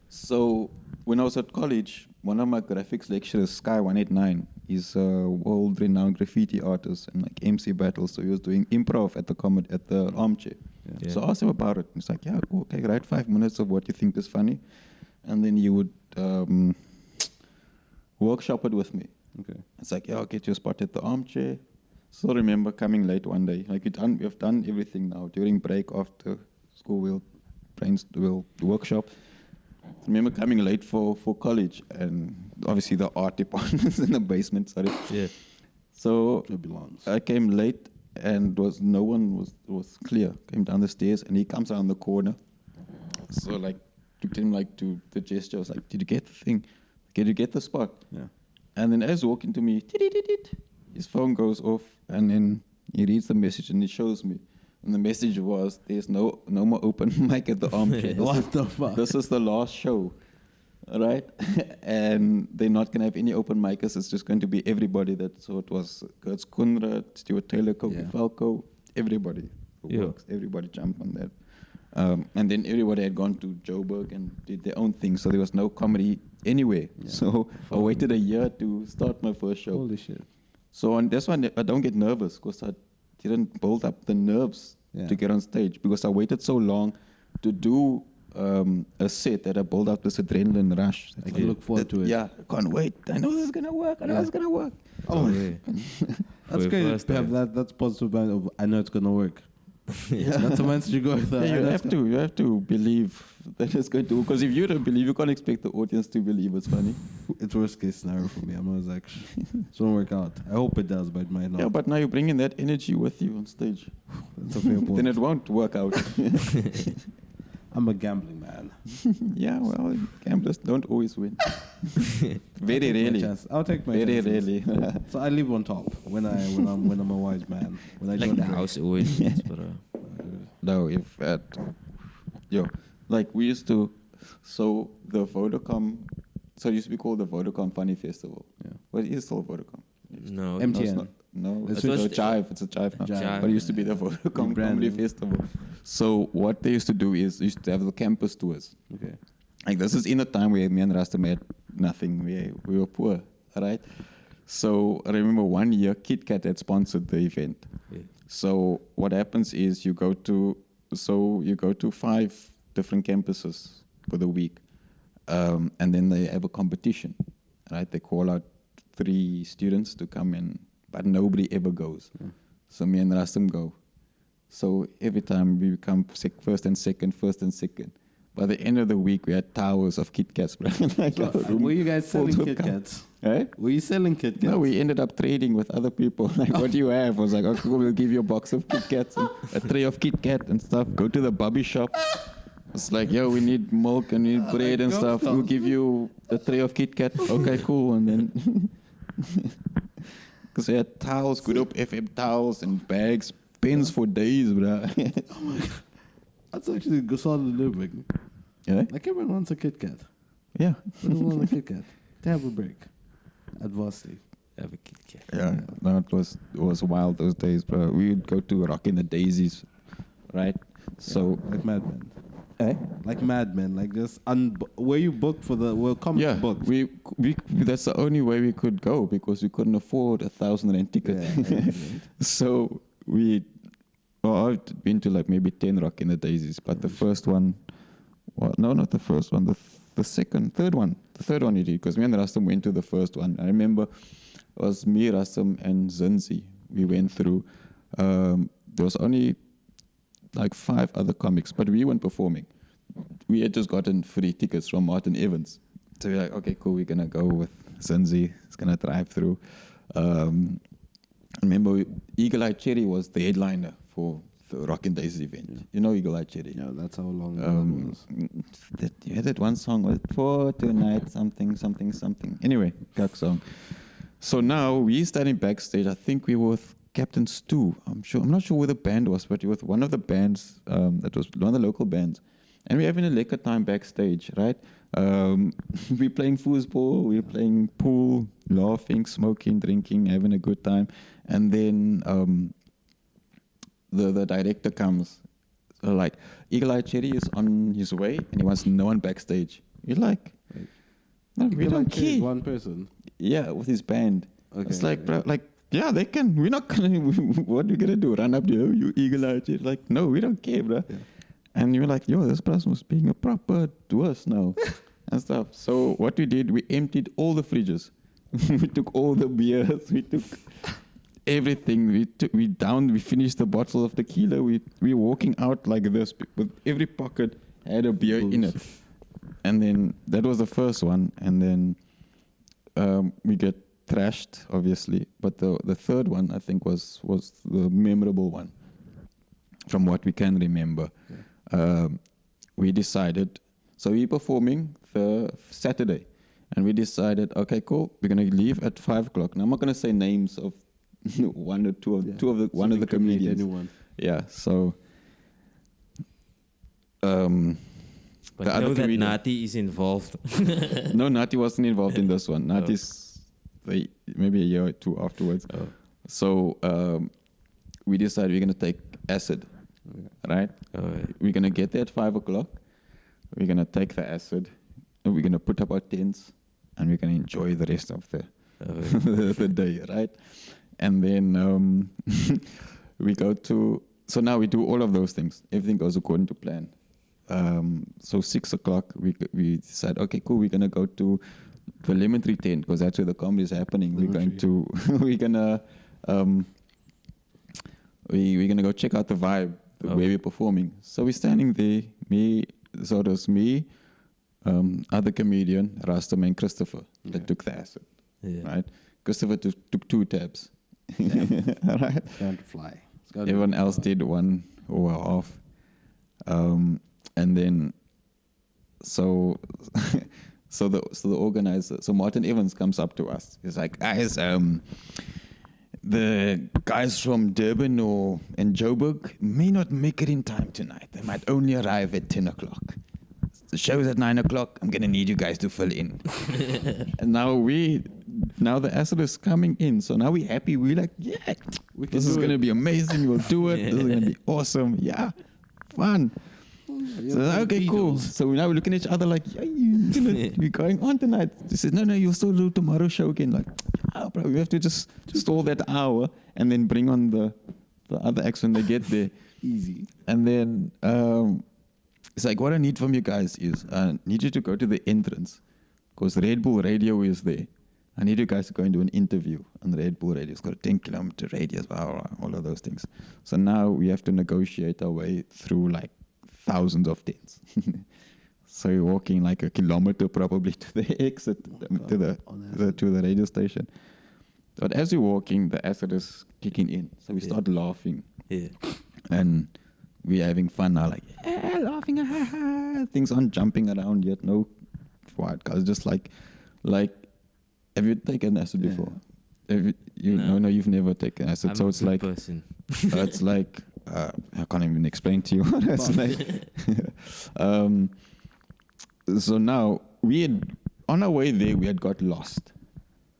So when I was at college, one of my graphics lecturers, Sky189, he's a world-renowned graffiti artist and like MC battles. So he was doing improv at the Armchair. Yeah. So I asked him about it. He's like, yeah, okay, write 5 minutes of what you think is funny. And then he would workshop it with me. Okay. It's like, yeah, I'll get you a spot at the Armchair. Still remember coming late one day. Like we've done everything now. During break after school, we'll workshop. I remember coming late for college, and obviously the art department's in the basement. Sorry. Yeah. So I came late, and no one was clear. Came down the stairs, and he comes around the corner. So like looked at him like to the gesture. I was like, "Did you get the thing? Did you get the spot?" Yeah. And then as walking to me, his phone goes off, and then he reads the message, and he shows me. And the message was, there's no more open mic at the Armchair. What the fuck? This is the last show, right? And they're not going to have any open micers. It's just going to be everybody. So it was Kurtz Kunrad, Stuart Taylor, Kobe Falco, everybody who works. Everybody jumped on that. And then everybody had gone to Joburg and did their own thing. So there was no comedy anywhere. Yeah. So I waited a year to start my first show. Holy shit. So on this one, I don't get nervous because I didn't build up the nerves to get on stage, because I waited so long to do a set that I build up this adrenaline rush. I can look forward to it. Yeah, I can't wait. I know this is gonna work. I know it's gonna work. Oh, yeah. that's great to have that's positive mind of I know it's gonna work. That's a mindset you go with that. Yeah, you have to believe that it's going to, because if you don't believe, you can't expect the audience to believe it's funny. It's worst case scenario for me. I'm always like, it's gonna work out. I hope it does, but it might not. Yeah, but now you're bringing that energy with you on stage. That's a fair point. Then it won't work out. I'm a gambling man. Yeah, well, gamblers don't always win. Very rarely. I'll take my Very chances. rarely. So I live on top when I'm a wise man. When I Like don't the drink. house always wins, but No, if like we used to, so the Vodacom, so it used to be called the Vodacom Funny Festival. Yeah. But it is still Vodacom. no. MTN. No, it's not. No, It's it's a just- Jive. It's a Jive now. Jive. But it used to be the Vodacom Comedy Rebranding. Festival. So what they used to do is, used to have the campus tours. Okay. Like this is in a time where me and Rastam had nothing. We were poor, right? So I remember one year Kit Kat had sponsored the event. Yeah. So what happens is you go to 5 different campuses for the week, and then they have a competition, right? They call out 3 students to come in, but nobody ever goes. Yeah. So me and Rastam go. So every time we become first and second. By the end of the week, we had towers of Kit Kats. Like So, were you guys selling full Kit to Kats? Eh? Were you selling Kit Kats? No, we ended up trading with other people. Like, what do you have? I was like, okay, we'll give you a box of Kit Kats, and a tray of Kit Kat and stuff. Go to the bobby shop. It's like, yo, we need milk and we need bread and stuff. We'll give you a tray of Kit Kat. Okay, cool. And then, because they had towels, good up FM towels and bags, pens for days, bro. Oh my God. That's actually a solid living. Yeah? Like everyone wants a Kit Kat. Yeah. Everyone wants a Kit Kat. To have a break. At varsity. Have a Kit Kat. Yeah, no, it was wild those days, bro. We would go to Rockin' the Daisies, right? So, Like madmen. eh? Like madmen. Like just were you booked for the comic Yeah, booked? we that's the only way we could go because we couldn't afford 1,000 rand ticket. Yeah, So I've been to like maybe 10 Rockin' the Daisies, but the first one, well, no, not the first one, the third one we did, because me and Rastam went to the first one. I remember it was me, Rastam, and Zinzi. We went through. There was only like 5 other comics, but we weren't performing. We had just gotten free tickets from Martin Evans. So we're like, okay, cool, we're going to go with Zinzi. It's going to drive through. Remember, Eagle Eye Cherry was the headliner for the Rockin' Daisies event. Yeah. You know Eagle Eye Cherry? Yeah, that's how long it was. You had that one song, was for tonight, something. Anyway, Kak song. So now we standing backstage. I think we were with Captain Stu. I'm not sure where the band was, but we were with one of the bands that was one of the local bands. And we're having a liquor time backstage, right? We're playing foosball, we're playing pool, laughing, smoking, drinking, having a good time. And then the director comes, like, Eagle Eye Cherry is on his way and he wants no one backstage. You're like, no, we don't care. One person. Yeah, with his band. Okay, It's like, okay. bro, like, yeah, they can. We're not gonna. What are we gonna do? Run up to you Eagle Eye Cherry? Like, no, we don't care, bro. Yeah. And you're like, yo, this person was being a proper wuss now and stuff. So what we did, we emptied all the fridges. We took all the beers. We took everything. We finished the bottle of tequila. We were walking out like this with every pocket had a beer in it. And then that was the first one. And then we get trashed, obviously. But the third one, I think, was the memorable one from what we can remember. Yeah. We decided, so we're performing the Saturday, and we decided, okay, cool, we're gonna leave at 5 o'clock. Now I'm not gonna say names of one or two of the comedians. Anyone. Yeah, so But the other know that comedian- Nati is involved. no, Nati wasn't involved in this one. Nati's maybe a year or 2 afterwards. Oh. So we decided we're gonna take acid, right? Oh, yeah. We're gonna get there at 5 o'clock. We're gonna take the acid, and we're gonna put up our tents, and we're gonna enjoy the rest of the the day, right? And then we go to. So now we do all of those things. Everything goes according to plan. so 6 o'clock, we said, okay, cool, we're going to go to the Lemon Tree tent because that's where the comedy is happening. We're going to go check out the vibe where we're performing. So we're standing there, other comedian, Rastam and Christopher, that took the acid, right? Christopher took 2 tabs. Right? Trying to fly. Everyone else did 1 or half. And then, so the organizer, so Martin Evans comes up to us. He's like, guys, the guys from Durban and Joburg may not make it in time tonight. They might only arrive at 10 o'clock. The show's at 9 o'clock. I'm going to need you guys to fill in. And now the acid is coming in. So now we're happy. We're like, yeah, this is going to be amazing. We'll do it. This is going to be awesome. Yeah, fun. So okay, cool. So now we're looking at each other like, yeah, we're going on tonight. She says, no, you'll still do tomorrow's show again. Like, bro, we have to just stall that hour and then bring on the other acts when they get there. Easy. And then it's like, what I need from you guys is I need you to go to the entrance because Red Bull Radio is there. I need you guys to go and do an interview on Red Bull Radio. It's got a 10-kilometer radius, all of those things. So now we have to negotiate our way through like thousands of tents. So you're walking like a kilometer probably to the exit, to the radio station. But as you're walking, the acid is kicking in. So we start laughing. Yeah. And we're having fun now, like, yeah, laughing, ha, ha. Things aren't jumping around yet, no wild cars, just like, have you taken acid before? No, you've never taken acid. So it's like, it's like, I can't even explain to you what it's like. So now on our way there, we had got lost.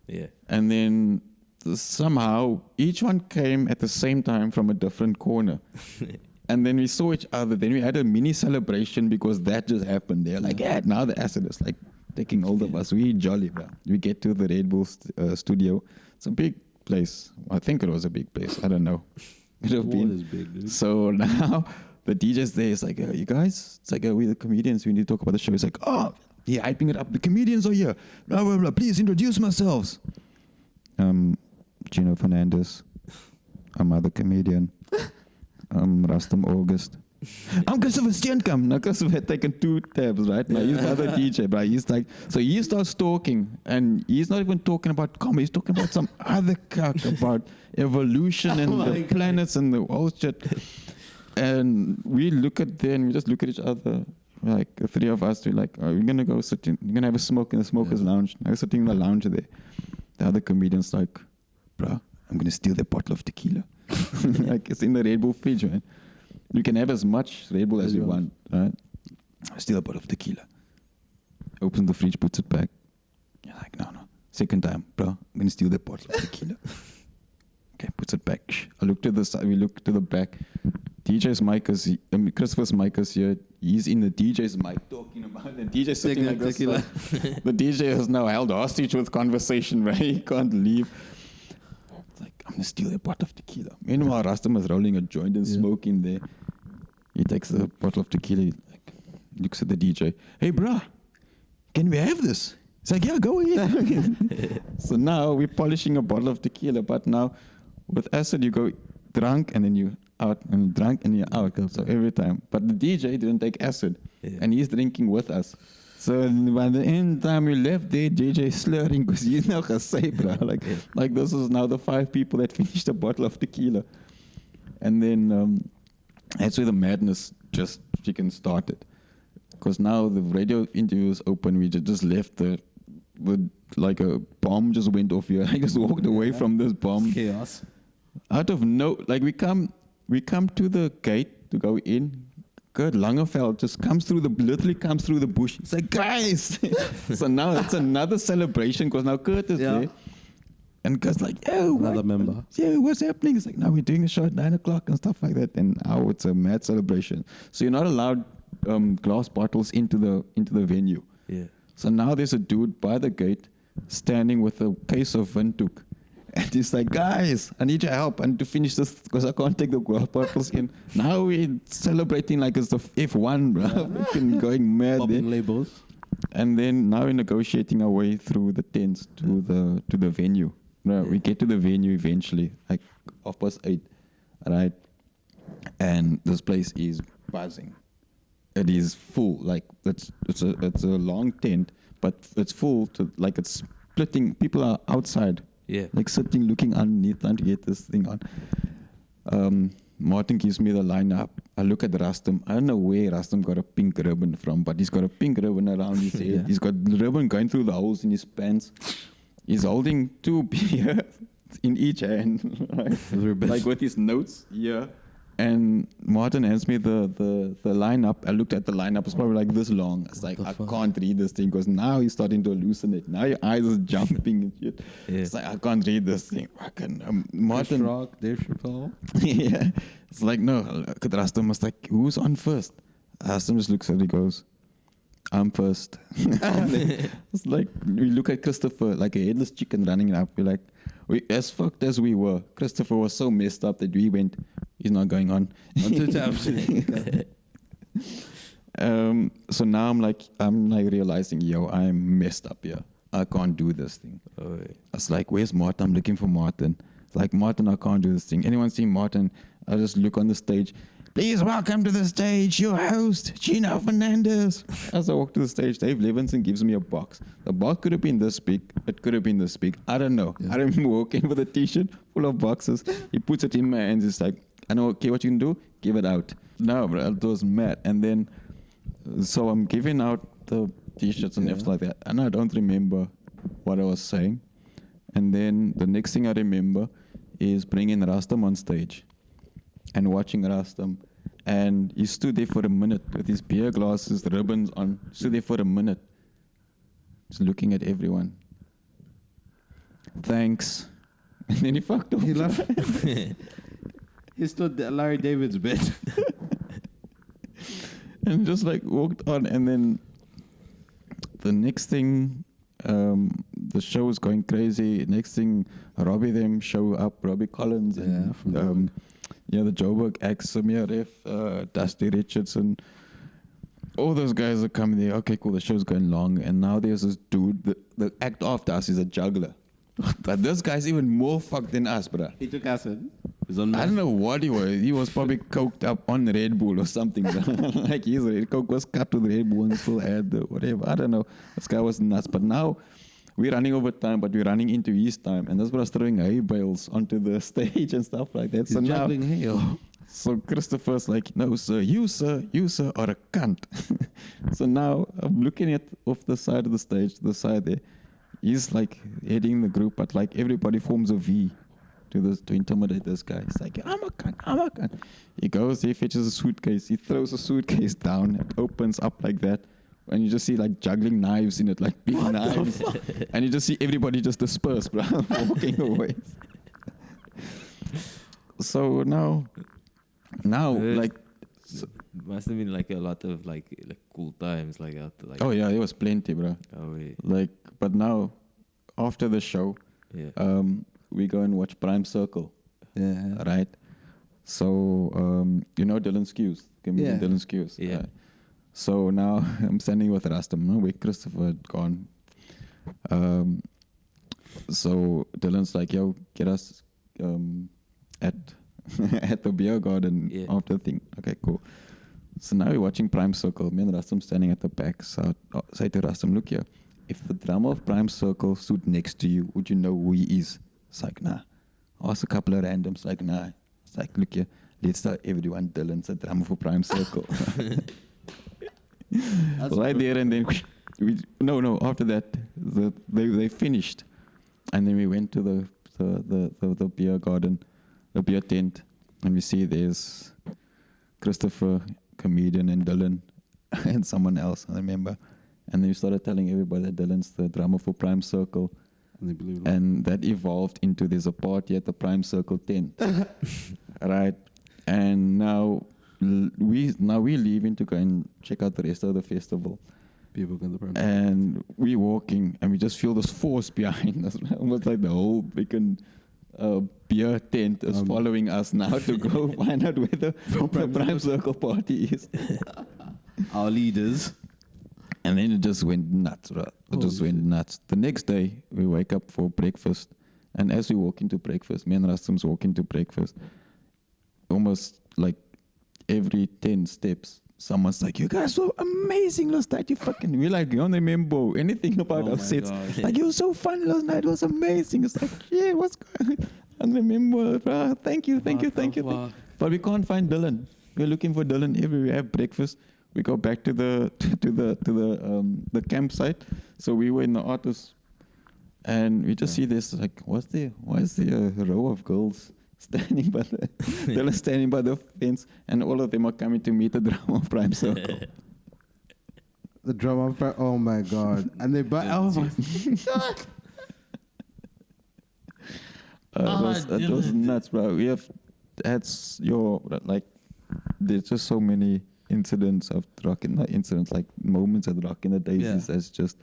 Yeah. And then somehow each one came at the same time from a different corner. And then we saw each other. Then we had a mini celebration because that just happened. They're like, yeah, now the acid is like taking hold of us. We jolly, bro. We get to the Red Bull studio. It's a big place. I think it was a big place. I don't know. It have been. Big, so now the DJ's there. It's like, you guys, it's like, we're the comedians. We need to talk about the show. It's like, oh, yeah, hyping it up. The comedians are here. Blah, blah, blah. Please introduce yourselves. Gino Fernandez. I'm other comedian. Rastam August. I'm Christopher Steenkamp. Now Christopher had taken 2 tabs, right? Now he's the other DJ, but he's like, so he starts talking, and he's not even talking about comedy. He's talking about some other cuck about evolution and the planets and the whole shit. And we look at them, we just look at each other, like the 3 of us. We're like, we're gonna go sit in, we're gonna have a smoke in the smokers' lounge. I was sitting in the lounge there. The other comedian's like, bro, I'm gonna steal their bottle of tequila. Like it's in the Red Bull fridge, man. You can have as much Red Bull as you want, right? Steal a bottle of tequila. Opens the fridge, puts it back. You're like, no. Second time, bro, I'm going to steal the bottle of tequila. Okay, puts it back. I look to the side, we look to the back. DJ's mic is, Christopher's mic is here. He's in the DJ's mic talking about it. The DJ's sitting like this. The DJ is now held hostage with conversation, right? He can't leave. Like, I'm gonna steal a bottle of tequila. Meanwhile, Rastam is rolling a joint and smoking there. He takes a bottle of tequila, like, looks at the DJ. Hey, bruh, can we have this? He's like, yeah, go ahead. So now we're polishing a bottle of tequila, but now with acid, you go drunk and then you out, and drunk and you're out. So every time. But the DJ didn't take acid, and he's drinking with us. So by the end time we left there, JJ slurring because he's now gesay, bro. Like this is now the 5 people that finished a bottle of tequila. And then that's where the madness just freaking started. Because now the radio interview is open. We just left like a bomb just went off here. I just walked away from this bomb. Chaos. Out of we come to the gate to go in. Kurt Langeveld just literally comes through the bush. It's like, guys! So now it's another celebration because now Kurt is there. And Kurt's like, yo, another member. Yeah, what's happening? It's like, now we're doing a show at 9 o'clock and stuff like that. And now it's a mad celebration. So you're not allowed glass bottles into the venue. Yeah. So now there's a dude by the gate standing with a case of Windhoek. And he's like, guys, I need your help. I need to finish this because I can't take the bottles in. Now we're celebrating like it's the F1, bro. We've been going mad Popping there. labels. And then now we're negotiating our way through the tents to the venue. No, we get to the venue eventually, like 8:30, right? And this place is buzzing. It is full. Like it's a long tent, but it's full to like it's splitting. People are outside. Yeah. Like sitting, looking underneath, trying to get this thing on. Martin gives me the lineup. I look at Rustam. I don't know where Rustam got a pink ribbon from, but he's got a pink ribbon around his head. Yeah. He's got the ribbon going through the holes in his pants. He's holding 2 beers in each hand, right? Like with his notes here. And Martin hands me the lineup. I looked at the lineup. It's probably like this long. It's like, I can't read this thing because now he's starting to hallucinate. Now your eyes are jumping and shit. Yeah. It's like, I can't read this thing. Martin. Chris Rock, Dave Chappelle. Yeah. It's like, no. Look at Rastam was like, who's on first? Rastam just looks at it, he goes, I'm first. It's like, we look at Christopher like a headless chicken running up. We're like, as fucked as we were, Christopher was so messed up that we went, he's not going on. So now I'm like realizing, I'm messed up here. I can't do this thing. Oh, yeah. I was like, where's Martin? I'm looking for Martin. It's like, Martin, I can't do this thing. Anyone see Martin? I just look on the stage. Please welcome to the stage your host, Gino Fernandez. As I walk to the stage, Dave Levinson gives me a box. The box could have been this big. It could have been this big. I don't know. Yeah. I remember walking with a t-shirt full of boxes. He puts it in my hands. He's like, I know, okay, what you can do? Give it out. No, bro, it was mad. And then, so I'm giving out the t-shirts and stuff like that. And I don't remember what I was saying. And then the next thing I remember is bringing Rastam on stage and watching Rastam. And he stood there for a minute with his beer glasses, the ribbons on. Stood there for a minute, just looking at everyone. Thanks. And then he fucked off. He left. He stood at Larry David's bed. And just like walked on. And then the next thing, the show was going crazy. Next thing, Robbie them show up, Robbie Collins and the Joburg acts, Samir Ref, Dusty Richardson. All those guys are coming there. Okay, cool, the show's going long. And now there's this dude, the act after us is a juggler. But this guy's even more fucked than us, bruh. He took acid. I don't know what he was. He was probably coked up on Red Bull or something. Like his Red Coke was cut with Red Bull and still had whatever. I don't know. This guy was nuts. But now we're running over time, but we're running into his time. And this was throwing hay bales onto the stage and stuff like that. He's juggling hay. So Christopher's like, no, sir, you are a cunt. So now I'm looking at off the side of the stage, the side there. He's like heading the group, but like everybody forms a V to intimidate this guy. He's like, I'm a cunt. He goes, he fetches a suitcase. He throws a suitcase down. It opens up like that. And you just see like juggling knives in it, like big knives. And you just see everybody just disperse, bro, walking away. So now like... Must have been like a lot of like cool times like after like. Oh yeah, it was plenty, bro. Oh yeah. Like, but now after the show, we go and watch Prime Circle. Yeah. Right. So you know Dylan Skews, Dylan Skews. Yeah. Right? So now I'm standing with Rastam. No, wait, Christopher had gone. So Dylan's like, yo, get us at at the beer garden after the thing. Okay, cool. So now we're watching Prime Circle. Me and Rastam standing at the back. So I say to Rastam, look here, if the drummer of Prime Circle stood next to you, would you know who he is? It's like, nah. Ask a couple of randoms, like, nah. It's like, look here, let's tell everyone Dylan's the drummer for Prime Circle. Right there, and then after that, they finished. And then we went to the beer garden, the beer tent, and we see there's Christopher, comedian, and Dylan, and someone else, I remember. And then we started telling everybody that Dylan's the drummer for Prime Circle. And that evolved into there's a party at the Prime Circle tent. Right? And now we're leaving to go and check out the rest of the festival. People go to the Prime. And we're walking, and we just feel this force behind us. Almost like the whole freaking beer tent is following us now to go find out where the Prime Circle party is. Our leaders. And then it just went nuts, bro. It just went nuts. The next day, we wake up for breakfast. And as we walk into breakfast, me and Rastum's walk into breakfast, almost like every 10 steps, someone's like, you guys were amazing last night. We're like, you don't remember anything about our sets. Like, it was so fun last night. It was amazing. It's like, yeah, what's going on? I don't remember, bro. Thank you. But we can't find Dylan. We're looking for Dylan everywhere. We have breakfast. We go back to the campsite. So we were in the autos, and we just see this like, why is there a row of girls standing by they're standing by the fence, and all of them are coming to meet the drummer of Prime Circle. The drummer of Prime, oh my god! And they oh my god! It was nuts, bro. We have had there's just so many incidents of not incidents, like moments at Rock in the Daisies that's just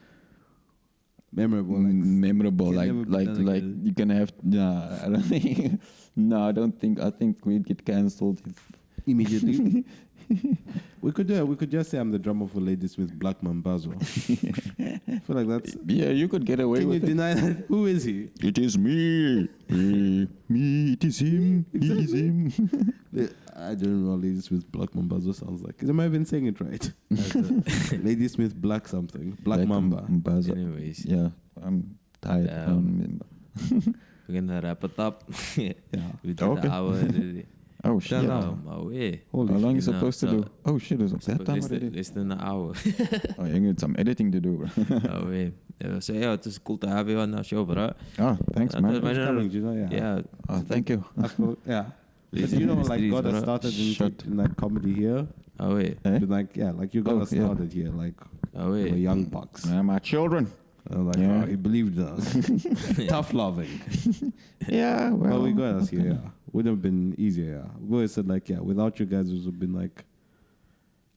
memorable. Like you can have I don't think I think we'd get cancelled immediately. We could just say I'm the drummer for Ladysmith Black Mambazo. I feel like that's you could get away with it. Can you deny that? Who is he? It is me. Me, it is him. It is him. I don't know what Ladysmith Black Mambazo sounds like. Am I even saying it right? Ladysmith Black something. Black Mamba. Anyways. Yeah, I'm tired. I don't remember. We're going to wrap it up. Yeah. We did the hour already. Oh, shit. How long you supposed to do? Oh, shit. Is that time already? Less than an hour. Oh, you need some editing to do, bro. So, yeah, it was cool to have you on our show, bro. Oh, thanks, man. Thanks for coming, Gino. Yeah. Oh, thank you. Yeah. But you know, like, God has started in like comedy here. Oh, yeah. Like you got us started here, like, we're young bucks. My children. I was like, he believed in us. Tough loving. Yeah, well. We got us here, Would have been easier, We always said, like, without you guys, it would have been like,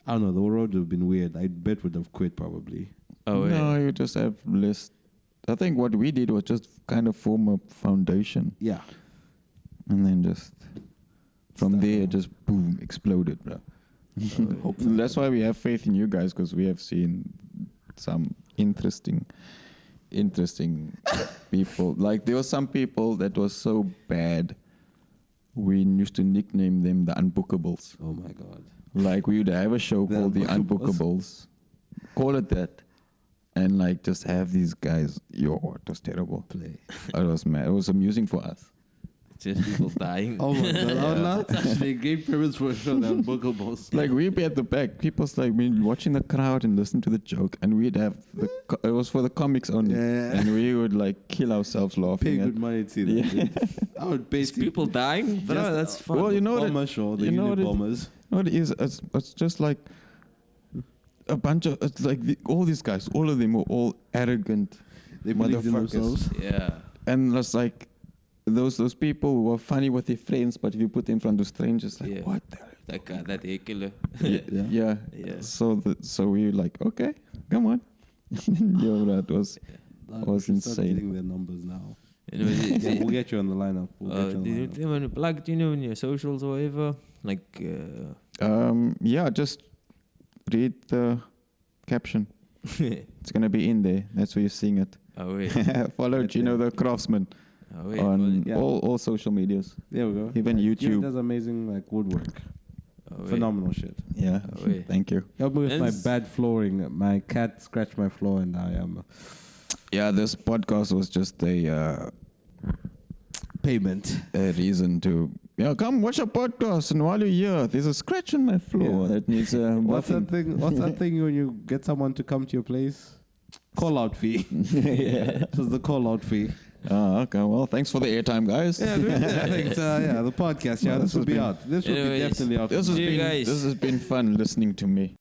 I don't know, the road would have been weird. I bet would have quit probably. No, you just have less. I think what we did was just kind of form a foundation. Yeah. And then just, from there, just boom, exploded, bro. That's why we have faith in you guys, because we have seen some interesting people. Like, there were some people that was so bad, we used to nickname them the Unbookables. Oh my God. Like, we would have a show called the Unbookables. Call it that. And like, just have these guys, it was terrible. It was mad. It was amusing for us. Just people dying. Oh my God. That's actually a great premise for a show, the Unbookables. Like, we'd be at the back. People's like, we watching the crowd and listen to the joke. And we'd have, it was for the comics only. Yeah. And we would like kill ourselves laughing. Pay good money to see that. Yeah. I would basically. People dying? Bro, that's fun. Well, you know Bomber show, the unit bombers. What it is? It's just like a bunch of, it's like all these guys, all of them were all arrogant. They believed in themselves. Yeah. And it's like, those people who were funny with their friends, but if you put them in front of strangers, like, what the hell? That guy, that heckler. Yeah. So we were like, okay, come on. That was insane. Getting their numbers now. Anyway, we'll get you on the lineup. Did you want to plug, in your socials or whatever? Like, just read the caption. It's gonna be in there. That's where you're seeing it. Oh wait. Follow Gino the Craftsman on all social medias. There we go. Even YouTube. Gino does amazing woodwork. Phenomenal shit. Yeah. Thank you. Help me with my bad flooring. My cat scratched my floor and I am. Yeah, this podcast was just a payment. A reason to come watch a podcast, and while you're here, there's a scratch on my floor that needs what's that thing when you get someone to come to your place? Call out fee. This is the call out fee. Okay. Well, thanks for the airtime, guys. Yeah, thanks. The podcast. Yeah, this will be out. This will be definitely out. This has been fun listening to me.